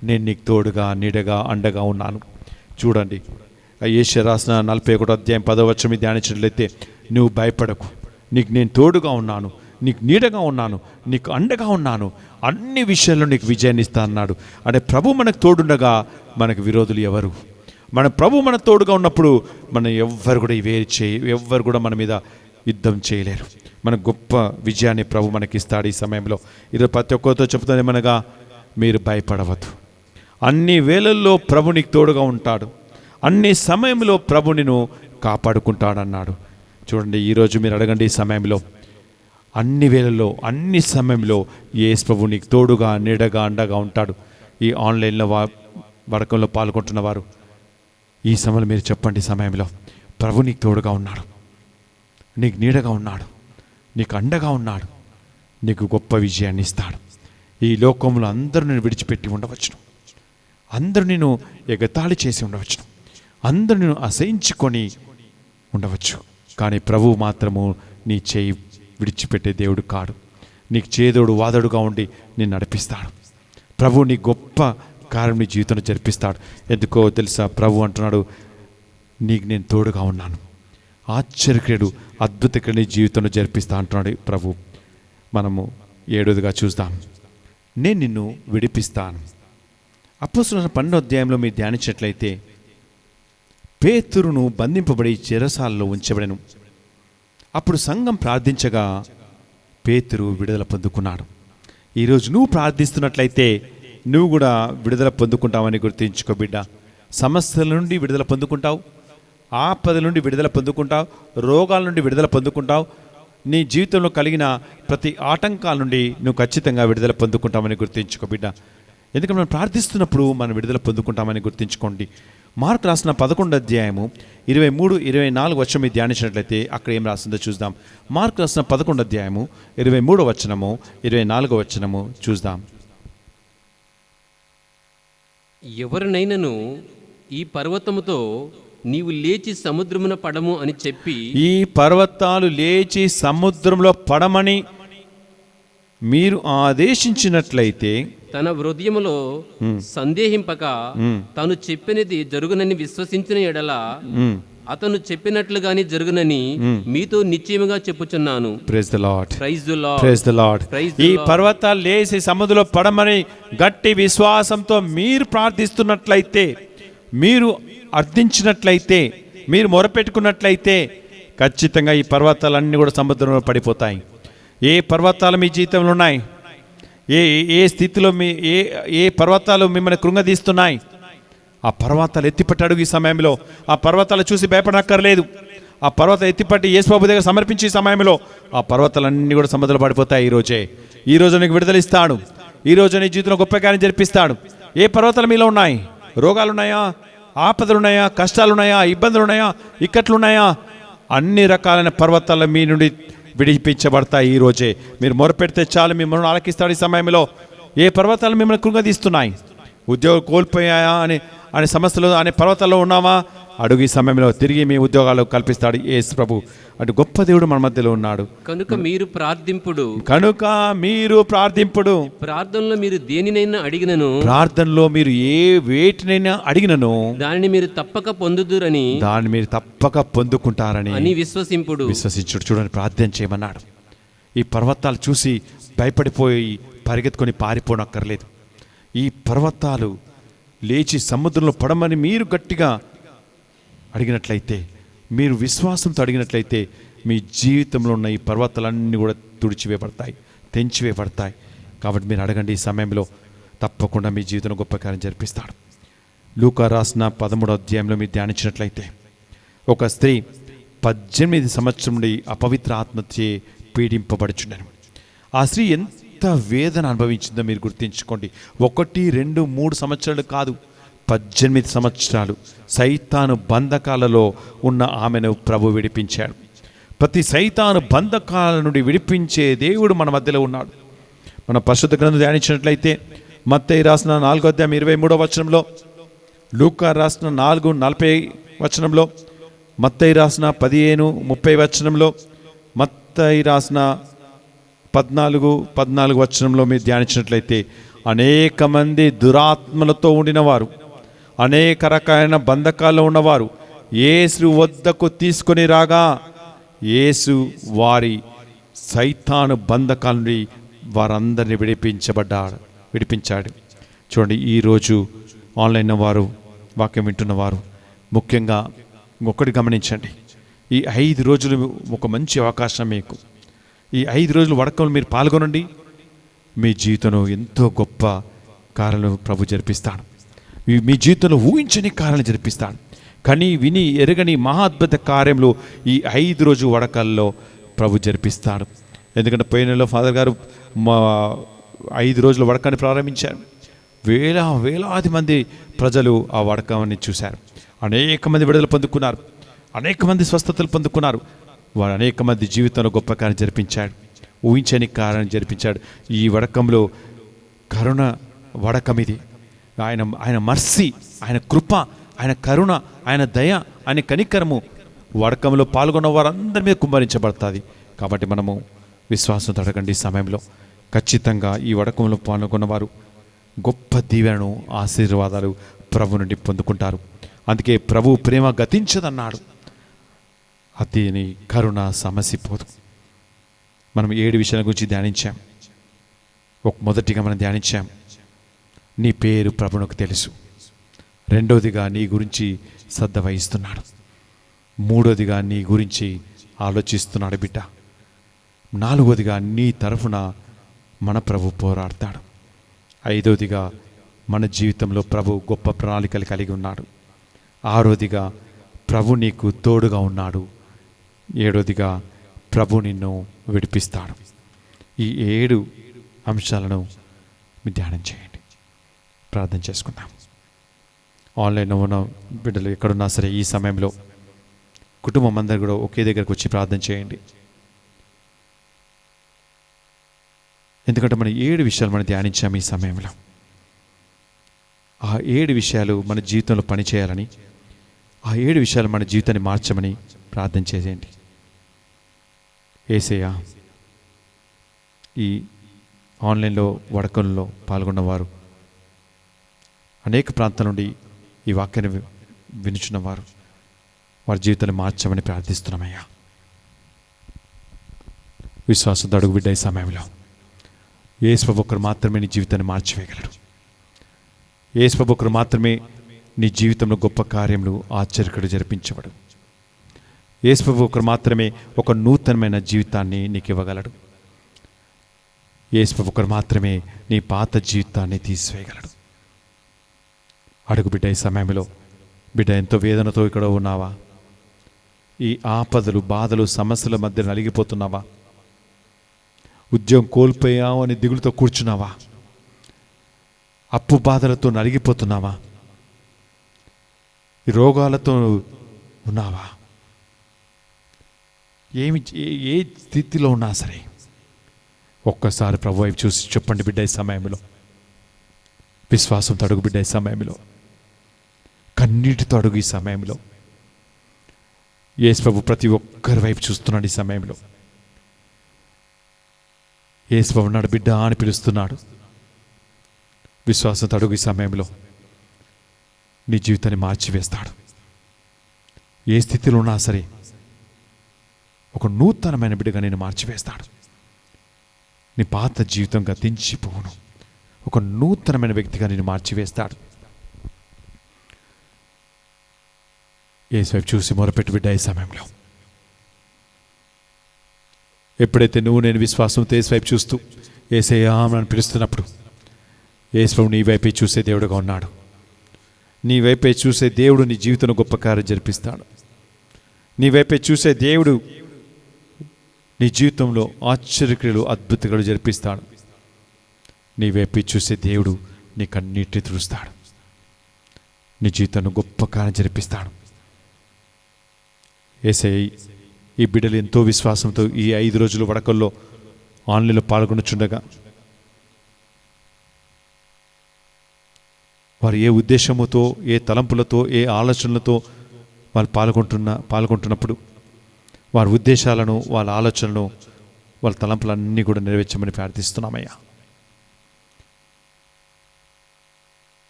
A: నేను నీకు తోడుగా నీడగా అండగా ఉన్నాను. చూడండి, యెషయా రాసిన 41వ అధ్యాయం 10వ వచనం ధ్యానించినట్లయితే, నువ్వు భయపడకు, నీకు నేను తోడుగా ఉన్నాను, నీకు నీడగా ఉన్నాను, నీకు అండగా ఉన్నాను, అన్ని విషయాల్లో నీకు విజయాన్ని ఇస్తా అన్నాడు. అంటే ప్రభు మనకు తోడుండగా మనకు విరోధులు ఎవరు? మన ప్రభు మన తోడుగా ఉన్నప్పుడు మనం ఎవ్వరు కూడా ఎవ్వరు కూడా మన మీద యుద్ధం చేయలేరు. మన గొప్ప విజయాన్ని ప్రభు మనకిస్తాడు ఈ సమయంలో. ఈరోజు ప్రతి ఒక్కరితో చెప్తుంది ఏమనగా, మీరు భయపడవద్దు. అన్ని వేళల్లో ప్రభు నీకు తోడుగా ఉంటాడు. అన్ని సమయంలో ప్రభు నిన్ను కాపాడుకుంటాడన్నాడు. చూడండి, ఈరోజు మీరు అడగండి, ఈ సమయంలో అన్ని వేళల్లో అన్ని సమయంలో యేసు ప్రభు నీకు తోడుగా నీడగా అండగా ఉంటాడు. ఈ ఆన్లైన్లో వడకంలో పాల్గొంటున్న వారు ఈ సమయంలో మీరు చెప్పండి, ఈ సమయంలో ప్రభు నీకు తోడుగా ఉన్నాడు, నీకు నీడగా ఉన్నాడు, నీకు అండగా ఉన్నాడు, నీకు గొప్ప విజయాన్ని ఇస్తాడు. ఈ లోకంలో అందరూ నేను విడిచిపెట్టి ఉండవచ్చును, అందరూ నేను ఎగతాళి చేసి ఉండవచ్చును, అందరూ నేను అసహించుకొని ఉండవచ్చు, కానీ ప్రభువు మాత్రము నీ చేయి విడిచిపెట్టే దేవుడు కాడు. నీకు చేదోడు వాదడుగా ఉండి నేను నడిపిస్తాడు. ప్రభు నీ గొప్ప కార్యం నీ జీవితంలో జరిపిస్తాడు. ఎందుకో తెలుసా, ప్రభు అంటున్నాడు, నీకు నేను తోడుగా ఉన్నాను, ఆశ్చర్యక్రియడు అద్భుతక్రియ నీ జీవితంలో జరిపిస్తా అంటున్నాడు ప్రభు. మనము 7వదిగా చూద్దాం, నేను నిన్ను విడిపిస్తాను. అపోస్తలుల 12వ అధ్యాయంలో మీరు ధ్యానించినట్లయితే, పేతురును బంధింపబడి చెరసాలలో ఉంచబడెను. అప్పుడు సంఘం ప్రార్థించగా పేతురు విడుదల పొందుకున్నాడు. ఈరోజు నువ్వు ప్రార్థిస్తున్నట్లయితే నువ్వు కూడా విడుదల పొందుకుంటావని గుర్తుంచుకో బిడ్డ. సమస్యల నుండి విడుదల పొందుకుంటావు, ఆపదల నుండి విడుదల పొందుకుంటావు, రోగాల నుండి విడుదల పొందుకుంటావు. నీ జీవితంలో కలిగిన ప్రతి ఆటంకాల నుండి నువ్వు ఖచ్చితంగా విడుదల పొందుకుంటామని గుర్తుంచుకో బిడ్డ. ఎందుకంటే మనం ప్రార్థిస్తున్నప్పుడు మనం విడుదల పొందుకుంటామని గుర్తుంచుకోండి. మార్కు రాసిన 11వ అధ్యాయము 23-24 వచనం మీరు ధ్యానించినట్లయితే అక్కడ ఏం రాసిందో చూద్దాం. మార్కు రాసిన 11వ అధ్యాయము 23వ వచనము 24వ వచనము చూద్దాం.
C: ఎవరినైనను ఈ పర్వతముతో నీవు లేచి సముద్రమున పడము అని చెప్పి,
A: ఈ పర్వతాలు లేచి సముద్రంలో పడమని మీరు ఆదేశించినట్లయితే,
C: తన హృదయములో సందేహింపక తాను చెప్పినది జరుగునని విశ్వసించిన ఎడల అతను చెప్పినట్లుగాని జరుగునని మీతో నిశ్చయముగా చెప్పుచున్నాను.
A: Praise the lord,
C: praise the lord,
A: praise the lord. ఈ పర్వతాలు లేచి సముద్రంలో పడమని గట్టి విశ్వాసంతో మీరు ప్రార్థిస్తున్నట్లయితే, మీరు అర్థించినట్లయితే, మీరు మొరపెట్టుకున్నట్లయితే ఖచ్చితంగా ఈ పర్వతాలన్నీ కూడా సముద్రంలో పడిపోతాయి. ఏ పర్వతాలు మీ జీవితంలో ఉన్నాయి, ఏ స్థితిలో ఏ పర్వతాలు మిమ్మల్ని కృంగదీస్తున్నాయి, ఆ పర్వతాలు ఎత్తిపట్టి అడుగు. ఈ సమయంలో ఆ పర్వతాలు చూసి భయపడక్కర్లేదు. ఆ పర్వతం ఎత్తిపట్టి యేసుప్రభు దగ్గర సమర్పించే సమయంలో ఆ పర్వతాలన్నీ కూడా సముద్రంలో పడిపోతాయి. ఈ రోజు నీకు విడుదల ఇస్తాడు. ఈ రోజు నీ జీవితంలో గొప్ప కార్యం జరిపిస్తాడు. ఏ పర్వతాలు మీలో ఉన్నాయి? రోగాలున్నాయా, ఆపదలున్నాయా, కష్టాలున్నాయా, ఇబ్బందులున్నాయా, ఇక్కట్లున్నాయా? అన్ని రకాలైన పర్వతాల మీ నుండి విడిపించబడతాయి. ఈ రోజే మీరు మొరపెడితే చాలు, మిమ్మల్ని ఆలకిస్తాడు. ఈ సమయంలో ఏ పర్వతాలు మిమ్మల్ని కృంగదీస్తున్నాయి? ఉద్యోగం కోల్పోయాయా అనే సమస్యలు అనే పర్వతాల్లో ఉన్నావా? అడుగు. ఈ సమయంలో తిరిగి మీ ఉద్యోగాలు కల్పిస్తాడు యేసు ప్రభు. అటు గొప్ప దేవుడు మన మధ్యలో ఉన్నాడు.
C: కనుక మీరు ప్రార్థింపుడు, ప్రార్థనలో మీరు దేనినైనా అడిగినను,
A: ప్రార్థనలో మీరు ఏ వేటినైనా అడిగినను
C: దానిని మీరు తప్పక పొందుదురని,
A: దాన్ని మీరు తప్పక పొందుకుంటారని
C: అని విశ్వసించుడు.
A: చూడండి, ప్రార్థన చేయమన్నాడు. ఈ పర్వతాలు చూసి భయపడిపోయి పరిగెత్తుకొని పారిపోనక్కర్లేదు. ఈ పర్వతాలు లేచి సముద్రంలో పడమని మీరు గట్టిగా అడిగినట్లయితే, మీరు విశ్వాసంతో అడిగినట్లయితే మీ జీవితంలో ఉన్న ఈ పర్వతాలన్నీ కూడా తుడిచివేయబడతాయి, తెంచివేయబడతాయి. కాబట్టి మీరు అడగండి. ఈ సమయంలో తప్పకుండా మీ జీవితంలో గొప్ప కార్యం జరిపిస్తాడు. లూకా రాసిన 13వ అధ్యాయంలో మీరు ధ్యానించినట్లయితే, ఒక స్త్రీ 18 సంవత్సరం నుండి అపవిత్ర ఆత్మచే పీడింపబడుచున్నాను. ఆ స్త్రీ ఎంత వేదన అనుభవించిందో మీరు గుర్తించుకోండి. 1, 2, 3 సంవత్సరాలు కాదు, 18 సంవత్సరాలు సైతాను బంధకాలలో ఉన్న ఆమెను ప్రభు విడిపించాడు. ప్రతి సైతాను బంధకాల నుండి విడిపించే దేవుడు మన మధ్యలో ఉన్నాడు. మన పరిశుద్ధ గ్రంథం ధ్యానించినట్లయితే మత్తయి రాసిన 4వ అధ్యాయం 23వ వచనంలో, లూకా రాసిన 4:40 వచనంలో, మత్తయి రాసిన 15:30 వచనంలో, మత్తయి రాసిన 14 వచనంలో మీరు ధ్యానించినట్లయితే అనేక మంది దురాత్మలతో ఉండినవారు, అనేక రకాలైన బంధకాల్లో ఉన్నవారు యేసు వద్దకు తీసుకొని రాగా యేసు వారి సైతాను బంధకాల నుండి వారందరినీ విడిపించాడు. చూడండి, ఈరోజు ఆన్లైన్ వారు, వాక్యం వింటున్నవారు ముఖ్యంగా ఇంకొకటి గమనించండి. ఈ 5 రోజులు ఒక మంచి అవకాశం మీకు. ఈ 5 రోజులు వడకంలో మీరు పాల్గొనండి. మీ జీవితంలో ఎంతో గొప్ప కార్యాలను ప్రభు జరిపిస్తాడు. మీ జీవితంలో ఊహించని కార్యాలను జరిపిస్తాడు. కానీ విని ఎరగని మహా అద్భుత కార్యంలో ఈ 5 రోజు వడకల్లో ప్రభు జరిపిస్తాడు. ఎందుకంటే పోయిన నెలలో ఫాదర్ గారు మా 5 రోజుల వడకాన్ని ప్రారంభించారు. వేలాది మంది ప్రజలు ఆ వడకాన్ని చూశారు. అనేక మంది విడుదల పొందుకున్నారు, అనేక మంది స్వస్థతలు పొందుకున్నారు. వారు అనేక మంది జీవితంలో గొప్ప కార్యం జరిపించాడు, ఊహించని కార్యం జరిపించాడు. ఈ వడకంలో కరుణ వడకం ఇది. ఆయన మర్సీ, ఆయన కృప, ఆయన కరుణ, ఆయన దయ, ఆయన కనికరము వడకంలో పాల్గొన్న వారందరి మీద కుమ్మరించబడుతుంది. కాబట్టి మనము విశ్వాసంతో అడగండి. ఈ సమయంలో ఖచ్చితంగా ఈ వడకంలో పాల్గొన్నవారు గొప్ప దీవెనను, ఆశీర్వాదాలు ప్రభు నుండి పొందుకుంటారు. అందుకే ప్రభు ప్రేమ గతించదన్నాడు, అతని కరుణ సమసిపోదు. మనం 7 విషయాల గురించి ధ్యానించాం. మొదటిగా మనం ధ్యానించాం, నీ పేరు ప్రభువునకు తెలుసు. రెండవదిగా నీ గురించి శ్రద్ధ వహిస్తున్నాడు. మూడవదిగా నీ గురించి ఆలోచిస్తున్నాడు బిడ్డ. నాలుగవదిగా నీ తరఫున మన ప్రభు పోరాడతాడు. ఐదవదిగా మన జీవితంలో ప్రభు గొప్ప ప్రణాళికలు కలిగి ఉన్నాడు. ఆరోదిగా ప్రభు నీకు తోడుగా ఉన్నాడు. ఏడవదిగా ప్రభు నిన్ను విడిపిస్తాడు. ఈ 7 అంశాలను మీరు ధ్యానం చేయండి. ప్రార్థన చేసుకుందాం. ఆన్లైన్లో ఉన్న బిడ్డలు ఎక్కడున్నా సరే ఈ సమయంలో కుటుంబం అందరూ కూడా ఒకే దగ్గరకు వచ్చి ప్రార్థన చేయండి. ఎందుకంటే మనం 7 విషయాలు మనం ధ్యానించాము ఈ సమయంలో. ఆ 7 విషయాలు మన జీవితంలో పనిచేయాలని, ఆ 7 విషయాలు మన జీవితాన్ని మార్చమని ప్రార్థన చేసేయండి. యేసయ్యా, ఈ ఆన్లైన్లో వడకంలో పాల్గొన్నవారు, అనేక ప్రాంతాల నుండి ఈ వాక్యాన్ని వినుచున్నవారు, వారి జీవితాన్ని మార్చమని ప్రార్థిస్తున్నామయ్యా. విశ్వాసంతో అడుగు బిడ్డ. ఈ సమయంలో యేసు ప్రభువు ఒకరు మాత్రమే నీ జీవితాన్ని మార్చివేయగలడు. యేసు ప్రభువు ఒకరు మాత్రమే నీ జీవితంలో గొప్ప కార్యములు, ఆశ్చర్యకుడు జరిపించబడు. యేసు ప్రభువు ఒకరు మాత్రమే ఒక నూతనమైన జీవితాన్ని నీకు ఇవ్వగలడు. యేసు ప్రభువు ఒకరు మాత్రమే నీ పాత జీవితాన్ని తీసివేయగలడు. అడుగు బిడ్డ. ఈ సమయంలో బిడ్డ, ఎంతో వేదనతో ఇక్కడ ఉన్నావా? ఈ ఆపదలు, బాధలు, సమస్యల మధ్య నలిగిపోతున్నావా? ఉద్యోగం కోల్పోయావు అని దిగులుతో కూర్చున్నావా? అప్పు బాధలతో నలిగిపోతున్నావా? ఈ రోగాలతో ఉన్నావా? ఏ స్థితిలో ఉన్నా సరే ఒక్కసారి ప్రభు వైపు చూసి చెప్పండి బిడ్డ. ఈ సమయంలో విశ్వాసంతో అడుగు బిడ్డ. ఈ సమయంలో కన్నీటితో అడుగు. ఈ సమయంలో యేసు ప్రభు ప్రతి ఒక్కరి వైపు చూస్తున్నాడు. ఈ సమయంలో యేసు ప్రభు ఉన్నాడు, బిడ్డ అని పిలుస్తున్నాడు. విశ్వాసంతో అడుగు. ఈ సమయంలో నీ జీవితాన్ని మార్చివేస్తాడు. ఏ స్థితిలో ఉన్నా సరే ఒక నూతనమైన బిడ్డగా నేను మార్చివేస్తాడు. నీ పాత జీవితం గతించిపోవును. ఒక నూతనమైన వ్యక్తిగా నేను మార్చివేస్తాడు. యేసు వైపు చూసి మొరపెట్టు బిడ్డ. ఈ సమయంలో ఎప్పుడైతే నేను విశ్వాసంతో యేసు వైపు చూస్తూ యేసయ్యా అని పిలుస్తున్నప్పుడు యేసు ప్రభు నీ వైపే చూసే దేవుడుగా ఉన్నాడు. నీ వైపే చూసే దేవుడు నీ జీవితంలో గొప్ప కార్యం జరిపిస్తాడు. నీ వైపే చూసే దేవుడు నీ జీవితంలో ఆశ్చర్యక్రియలు, అద్భుతాలు జరిపిస్తాడు. నీ వైపే చూసే దేవుడు నీ కన్నీటిని తుడుస్తాడు. నీ జీవితంలో గొప్ప కార్యం జరిపిస్తాడు. యేసయ్య, ఈ బిడ్డలు ఎంతో విశ్వాసంతో ఈ 5 రోజుల వడకల్లో ఆన్లైన్లో పాల్గొనుచుండగా వారు ఏ ఉద్దేశముతో, ఏ తలంపులతో, ఏ ఆలోచనలతో వాళ్ళు పాల్గొంటున్నప్పుడు వారి ఉద్దేశాలను, వాళ్ళ ఆలోచనలను, వాళ్ళ తలంపులన్నీ కూడా నెరవేర్చమని ప్రార్థిస్తున్నామయ్యా.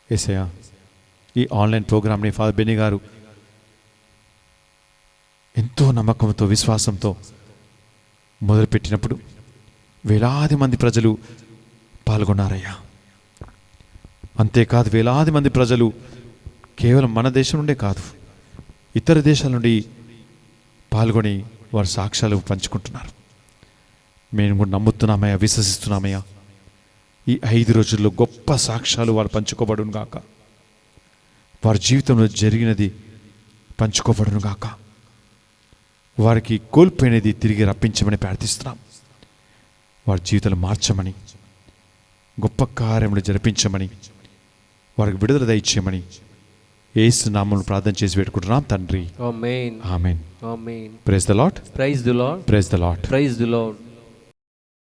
A: యేసయ్య, ఈ ఆన్లైన్ ప్రోగ్రామ్ని ఫాదర్ బెన్నీ గారు ఎంతో నమ్మకంతో, విశ్వాసంతో మొదలుపెట్టినప్పుడు వేలాది మంది ప్రజలు పాల్గొన్నారయ్యా. అంతేకాదు, వేలాది మంది ప్రజలు కేవలం మన దేశం నుండే కాదు, ఇతర దేశాల నుండి పాల్గొని వారు సాక్ష్యాలు పంచుకుంటున్నారు. మేము కూడా నమ్ముతున్నామయ్యా, విశ్వసిస్తున్నామయ్యా. ఈ 5 రోజుల్లో గొప్ప సాక్ష్యాలు వారు పంచుకోబడును గాక. వారి జీవితంలో జరిగినది పంచుకోబడును గాక. వారికి కోల్పోయినది తిరిగి రప్పించమని ప్రార్థిస్తున్నాం. వారి జీవితాలు మార్చమని, గొప్ప కార్యములు జరిపించమని, వారికి విడుదల దయచేయమని యేసు నామములో ప్రార్థన చేసి పెట్టుకుంటున్నాం తండ్రి.
C: ఆమేన్.
A: ఆమేన్.
C: ఆమేన్.
A: Praise the lord.
C: Praise the lord.
A: Praise the lord.
C: Praise the lord.